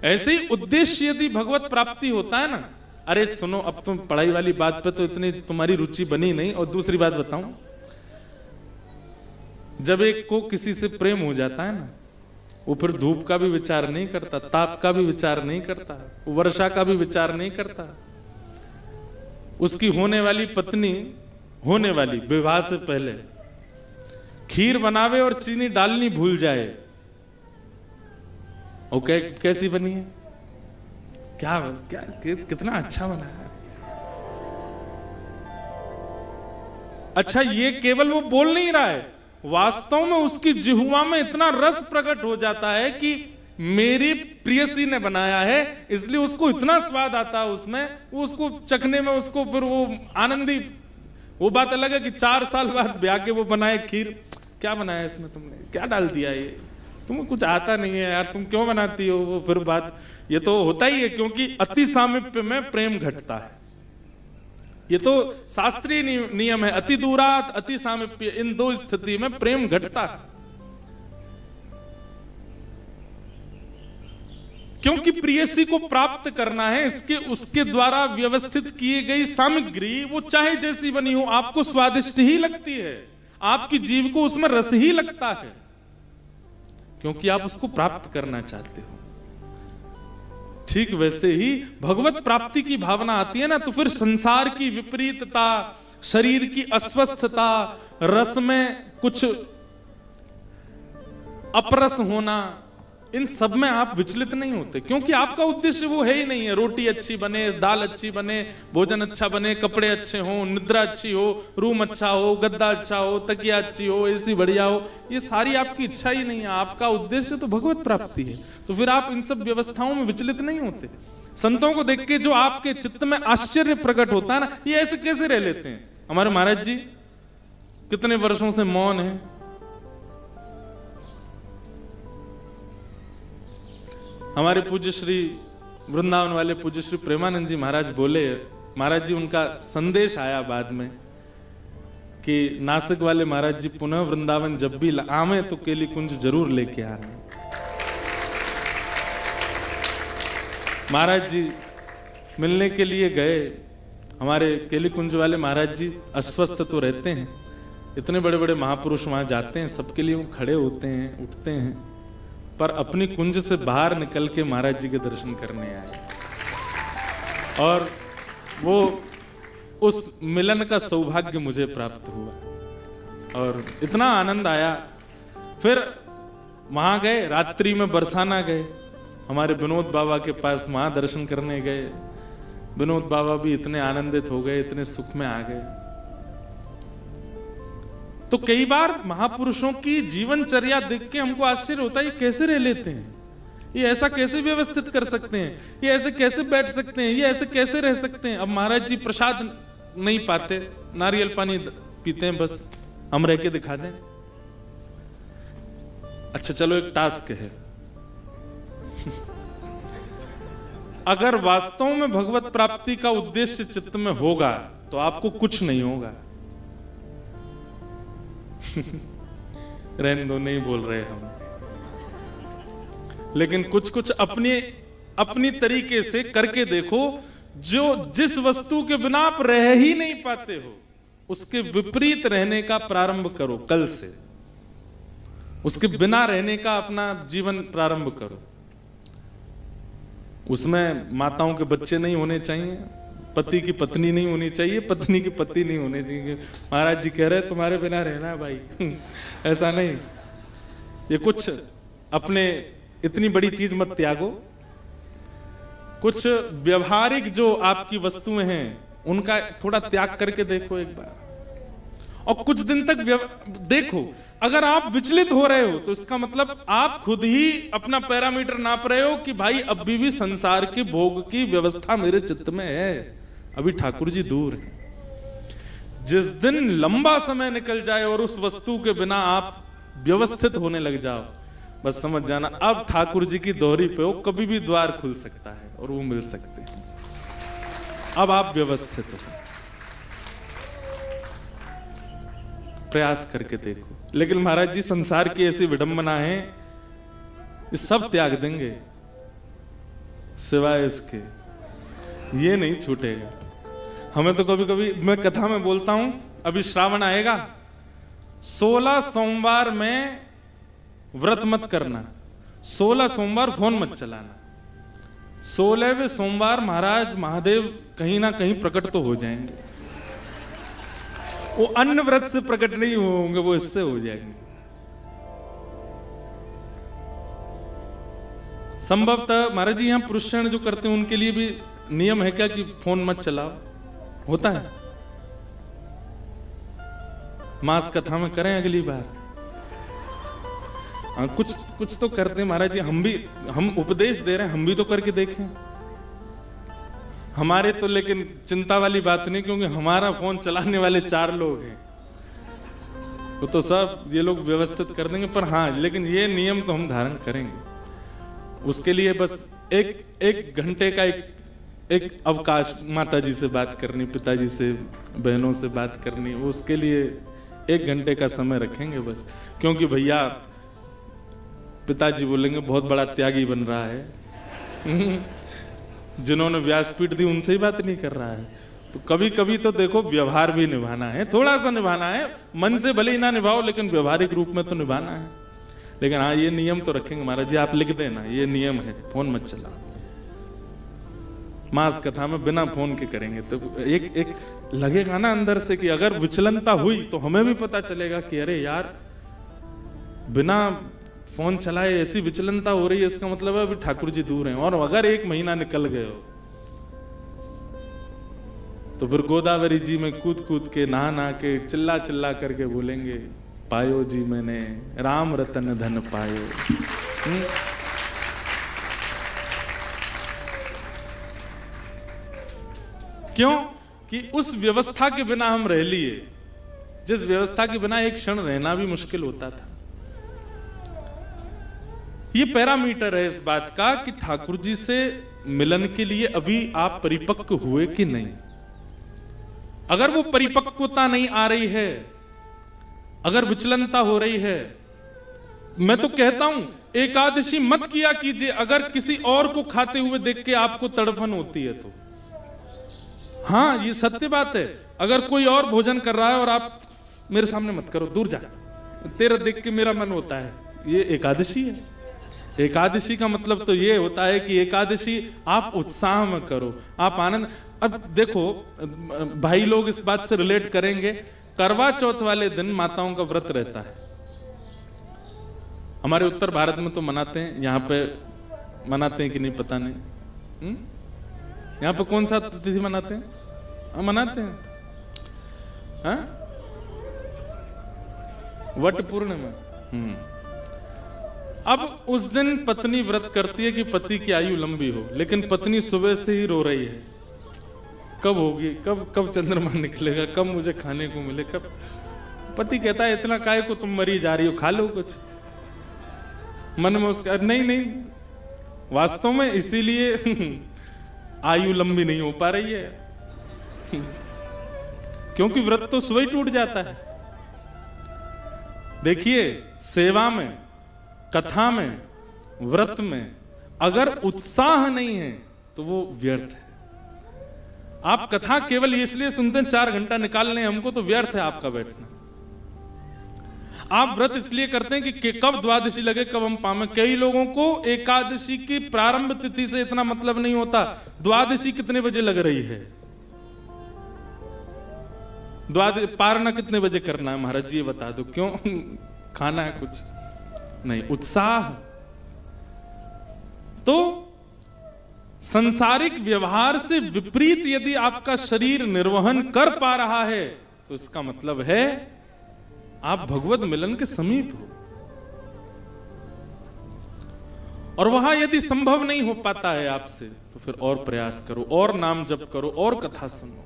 ऐसे ही उद्देश्य यदि भगवत प्राप्ति होता है ना, अरे सुनो, अब तुम पढ़ाई वाली बात पे तो इतनी तुम्हारी रुचि बनी नहीं। और दूसरी बात बताऊं, जब एक को किसी से प्रेम हो जाता है ना, वो फिर धूप का भी विचार नहीं करता, ताप का भी विचार नहीं करता, वर्षा का भी विचार नहीं करता। उसकी होने वाली पत्नी, होने वाली विवाह से पहले खीर बनावे और चीनी डालनी भूल जाए, और कैसी बनी है, क्या क्या कितना अच्छा बना है। अच्छा, ये केवल वो बोल नहीं रहा है, वास्तव में उसकी जिह्वा में इतना रस प्रकट हो जाता है कि मेरी प्रियसी ने बनाया है, इसलिए उसको इतना स्वाद आता है उसमें, वो उसको चखने में उसको फिर वो आनंदी। वो बात अलग है कि 4 साल बाद ब्याह के वो बनाए खीर, क्या बनाया इसमें तुमने, क्या डाल दिया, ये तुम्हें कुछ आता नहीं है यार, तुम क्यों बनाती हो, वो फिर बात। ये तो होता ही है, क्योंकि अति सामीप्य में प्रेम घटता है। ये तो शास्त्रीय नियम है, अति दूरात अति सामीप्य, इन दो स्थिति में प्रेम घटता है। क्योंकि प्रियसी को प्राप्त करना है, इसके उसके द्वारा व्यवस्थित की गई सामग्री वो चाहे जैसी बनी हो, आपको स्वादिष्ट ही लगती है, आपकी जीव को उसमें रस ही लगता है, क्योंकि आप उसको प्राप्त करना चाहते हो। ठीक वैसे ही भगवत प्राप्ति की भावना आती है ना, तो फिर संसार की विपरीतता, शरीर की अस्वस्थता, रस में कुछ अपरस होना, इन सब में आप विचलित नहीं होते, क्योंकि आपका उद्देश्य वो है ही नहीं है। रोटी अच्छी बने, दाल अच्छी बने, भोजन अच्छा बने, कपड़े अच्छे हो, निद्रा अच्छी हो, रूम अच्छा हो, गद्दा अच्छा हो, तकिया अच्छी हो, एसी बढ़िया हो, ये सारी आपकी इच्छा ही नहीं है। आपका उद्देश्य तो भगवत प्राप्ति है, तो फिर आप इन सब व्यवस्थाओं में विचलित नहीं होते। संतों को देख के जो आपके चित्त में आश्चर्य प्रकट होता है ना, ये ऐसे कैसे रह लेते हैं। हमारे महाराज जी कितने वर्षों से मौन है, हमारे पूज्य श्री वृंदावन वाले पूज्य श्री प्रेमानंद जी महाराज बोले, महाराज जी उनका संदेश आया बाद में कि नासिक वाले महाराज जी पुनः वृंदावन जब भी आवे तो केली कुंज जरूर लेके आ रहे। महाराज जी मिलने के लिए गए, हमारे केली कुंज वाले महाराज जी अस्वस्थ तो रहते हैं, इतने बड़े बड़े महापुरुष वहां जाते हैं, सबके लिए वो खड़े होते हैं, उठते हैं, पर अपनी कुंज से बाहर निकल के महाराज जी के दर्शन करने आए। और वो उस मिलन का सौभाग्य मुझे प्राप्त हुआ और इतना आनंद आया। फिर वहां गए, रात्रि में बरसाना गए, हमारे विनोद बाबा के पास वहां दर्शन करने गए। विनोद बाबा भी इतने आनंदित हो गए, इतने सुख में आ गए। तो कई बार महापुरुषों की जीवनचर्या देख के हमको आश्चर्य होता है, ये कैसे रह लेते हैं, ये ऐसा कैसे व्यवस्थित कर सकते हैं, ये ऐसे कैसे बैठ सकते हैं, ये ऐसे कैसे रह सकते हैं। अब महाराज जी प्रसाद नहीं पाते, नारियल पानी पीते हैं, बस हम रह के दिखा दें। अच्छा चलो एक टास्क है, अगर वास्तव में भगवत प्राप्ति का उद्देश्य चित्त में होगा तो आपको कुछ नहीं होगा। रहने दो, नहीं बोल रहे हम, लेकिन कुछ कुछ अपनी तरीके से करके देखो। जो जिस वस्तु के बिना आप रह ही नहीं पाते हो, उसके विपरीत रहने का प्रारंभ करो कल से, उसके बिना रहने का अपना जीवन प्रारंभ करो। उसमें माताओं के बच्चे नहीं होने चाहिए, पति की पत्नी नहीं होनी चाहिए, पत्नी की पति नहीं होने चाहिए। महाराज जी कह रहे तुम्हारे बिना रहना है भाई ऐसा नहीं। ये कुछ अपने इतनी बड़ी चीज मत त्यागो, कुछ व्यवहारिक जो आपकी वस्तुएं हैं उनका थोड़ा त्याग करके देखो एक बार, और कुछ दिन तक देखो। अगर आप विचलित हो रहे हो तो इसका मतलब आप खुद ही अपना पैरामीटर नाप रहे हो कि भाई अभी भी संसार के भोग की व्यवस्था मेरे चित्त में है, अभी ठाकुर जी दूर है। जिस दिन लंबा समय निकल जाए और उस वस्तु के बिना आप व्यवस्थित होने लग जाओ, बस समझ जाना अब ठाकुर जी की दोहरी पे हो, कभी भी द्वार खुल सकता है और वो मिल सकते हैं। अब आप व्यवस्थित हो, प्रयास करके देखो। लेकिन महाराज जी संसार की ऐसी विडंबना है, ये सब त्याग देंगे सिवाय इसके, ये नहीं छूटेगा। हमें तो कभी कभी, मैं कथा में बोलता हूं, अभी श्रावण आएगा, 16 सोमवार में व्रत मत करना, 16 सोमवार फोन मत चलाना। 16वें सोमवार महाराज महादेव कहीं ना कहीं प्रकट तो हो जाएंगे। वो अन्य व्रत से प्रकट नहीं होंगे, वो इससे हो जाएंगे। संभवतः महाराज जी यहां पुरुषण जो करते हैं उनके लिए भी नियम है क्या कि फोन मत चलाओ? होता है? मास कथा में करें अगली बार। कुछ तो करते हैं महाराज जी, हम उपदेश दे रहे हैं, हम भी तो करके देखें। हमारे तो लेकिन चिंता वाली बात नहीं, क्योंकि हमारा फोन चलाने वाले 4 लोग हैं, वो तो सब ये लोग व्यवस्थित कर देंगे। पर हाँ, लेकिन ये नियम तो हम धारण करेंगे। उसके लिए बस एक घंटे का एक अवकाश, माता जी से बात करनी, पिताजी से, बहनों से बात करनी, उसके लिए 1 घंटे का समय रखेंगे बस। क्योंकि भैया पिताजी बोलेंगे बहुत बड़ा त्यागी बन रहा है, जिन्होंने व्यासपीठ दी उनसे ही बात नहीं कर रहा है। तो कभी कभी तो देखो व्यवहार भी निभाना है, थोड़ा सा निभाना है, मन से भले ही ना निभाओ लेकिन व्यवहारिक रूप में तो निभाना है। लेकिन हाँ, ये नियम तो रखेंगे महाराज जी, आप लिख देना, ये नियम है, फोन मत चलाओ। मास कथा में बिना फोन के करेंगे तो एक लगेगा ना अंदर से कि अगर विचलनता हुई तो हमें भी पता चलेगा कि अरे यार, बिना फोन चलाए ऐसी विचलनता हो रही है, इसका मतलब है अभी ठाकुर जी दूर हैं। और अगर 1 महीना निकल गए हो तो फिर गोदावरी जी में कूद कूद के, नहा के, चिल्ला चिल्ला करके बोलेंगे, पायो जी मैंने राम रतन धन पायो। क्यों? कि उस व्यवस्था के बिना हम रह लिए, जिस व्यवस्था के बिना एक क्षण रहना भी मुश्किल होता था। ये पैरामीटर है इस बात का कि ठाकुर जी से मिलन के लिए अभी आप परिपक्व हुए कि नहीं। अगर वो परिपक्वता नहीं आ रही है, अगर विचलनता हो रही है, मैं तो कहता हूं एकादशी मत किया कीजिए अगर किसी और को खाते हुए देख के आपको तड़फन होती है तो। हाँ, ये सत्य बात है। अगर कोई और भोजन कर रहा है और आप मेरे सामने मत करो, दूर जा, तेरा देख के मेरा मन होता है, ये एकादशी है। एकादशी का मतलब तो ये होता है कि एकादशी आप उत्साह में करो, आप आनंद। अब देखो भाई लोग इस बात से रिलेट करेंगे, करवा चौथ वाले दिन माताओं का व्रत रहता है। हमारे उत्तर भारत में तो मनाते हैं, यहाँ पे मनाते हैं कि नहीं पता नहीं। यहाँ पे कौन सा तिथि मनाते हैं? मनाते हैं हाँ? वट पूर्णिमा। अब उस दिन पत्नी व्रत करती है कि पति की आयु लंबी हो, लेकिन पत्नी सुबह से ही रो रही है, कब होगी, कब चंद्रमा निकलेगा, कब मुझे खाने को मिले, कब। पति कहता है इतना काय को तुम मरी जा रही हो, खा लो कुछ। मन में उसका नहीं, वास्तव में इसीलिए आयु लंबी नहीं हो पा रही है, क्योंकि व्रत तो सुबह ही टूट जाता है। देखिए, सेवा में, कथा में, व्रत में अगर उत्साह नहीं है तो वो व्यर्थ है। आप कथा केवल इसलिए सुनते हैं 4 घंटा निकाल लें हमको, तो व्यर्थ है आपका बैठना। आप व्रत इसलिए करते हैं कि कब द्वादशी लगे, कब हम पावे। कई लोगों को एकादशी की प्रारंभ तिथि से इतना मतलब नहीं होता, द्वादशी कितने बजे लग रही है, पारना कितने बजे करना है, महाराज जी ये बता दो, क्यों खाना है कुछ नहीं। उत्साह तो सांसारिक व्यवहार से विपरीत यदि आपका शरीर निर्वहन कर पा रहा है तो इसका मतलब है आप भगवत मिलन के समीप हो। और वहां यदि संभव नहीं हो पाता है आपसे तो फिर और प्रयास करो, और नाम जप करो, और कथा सुनो।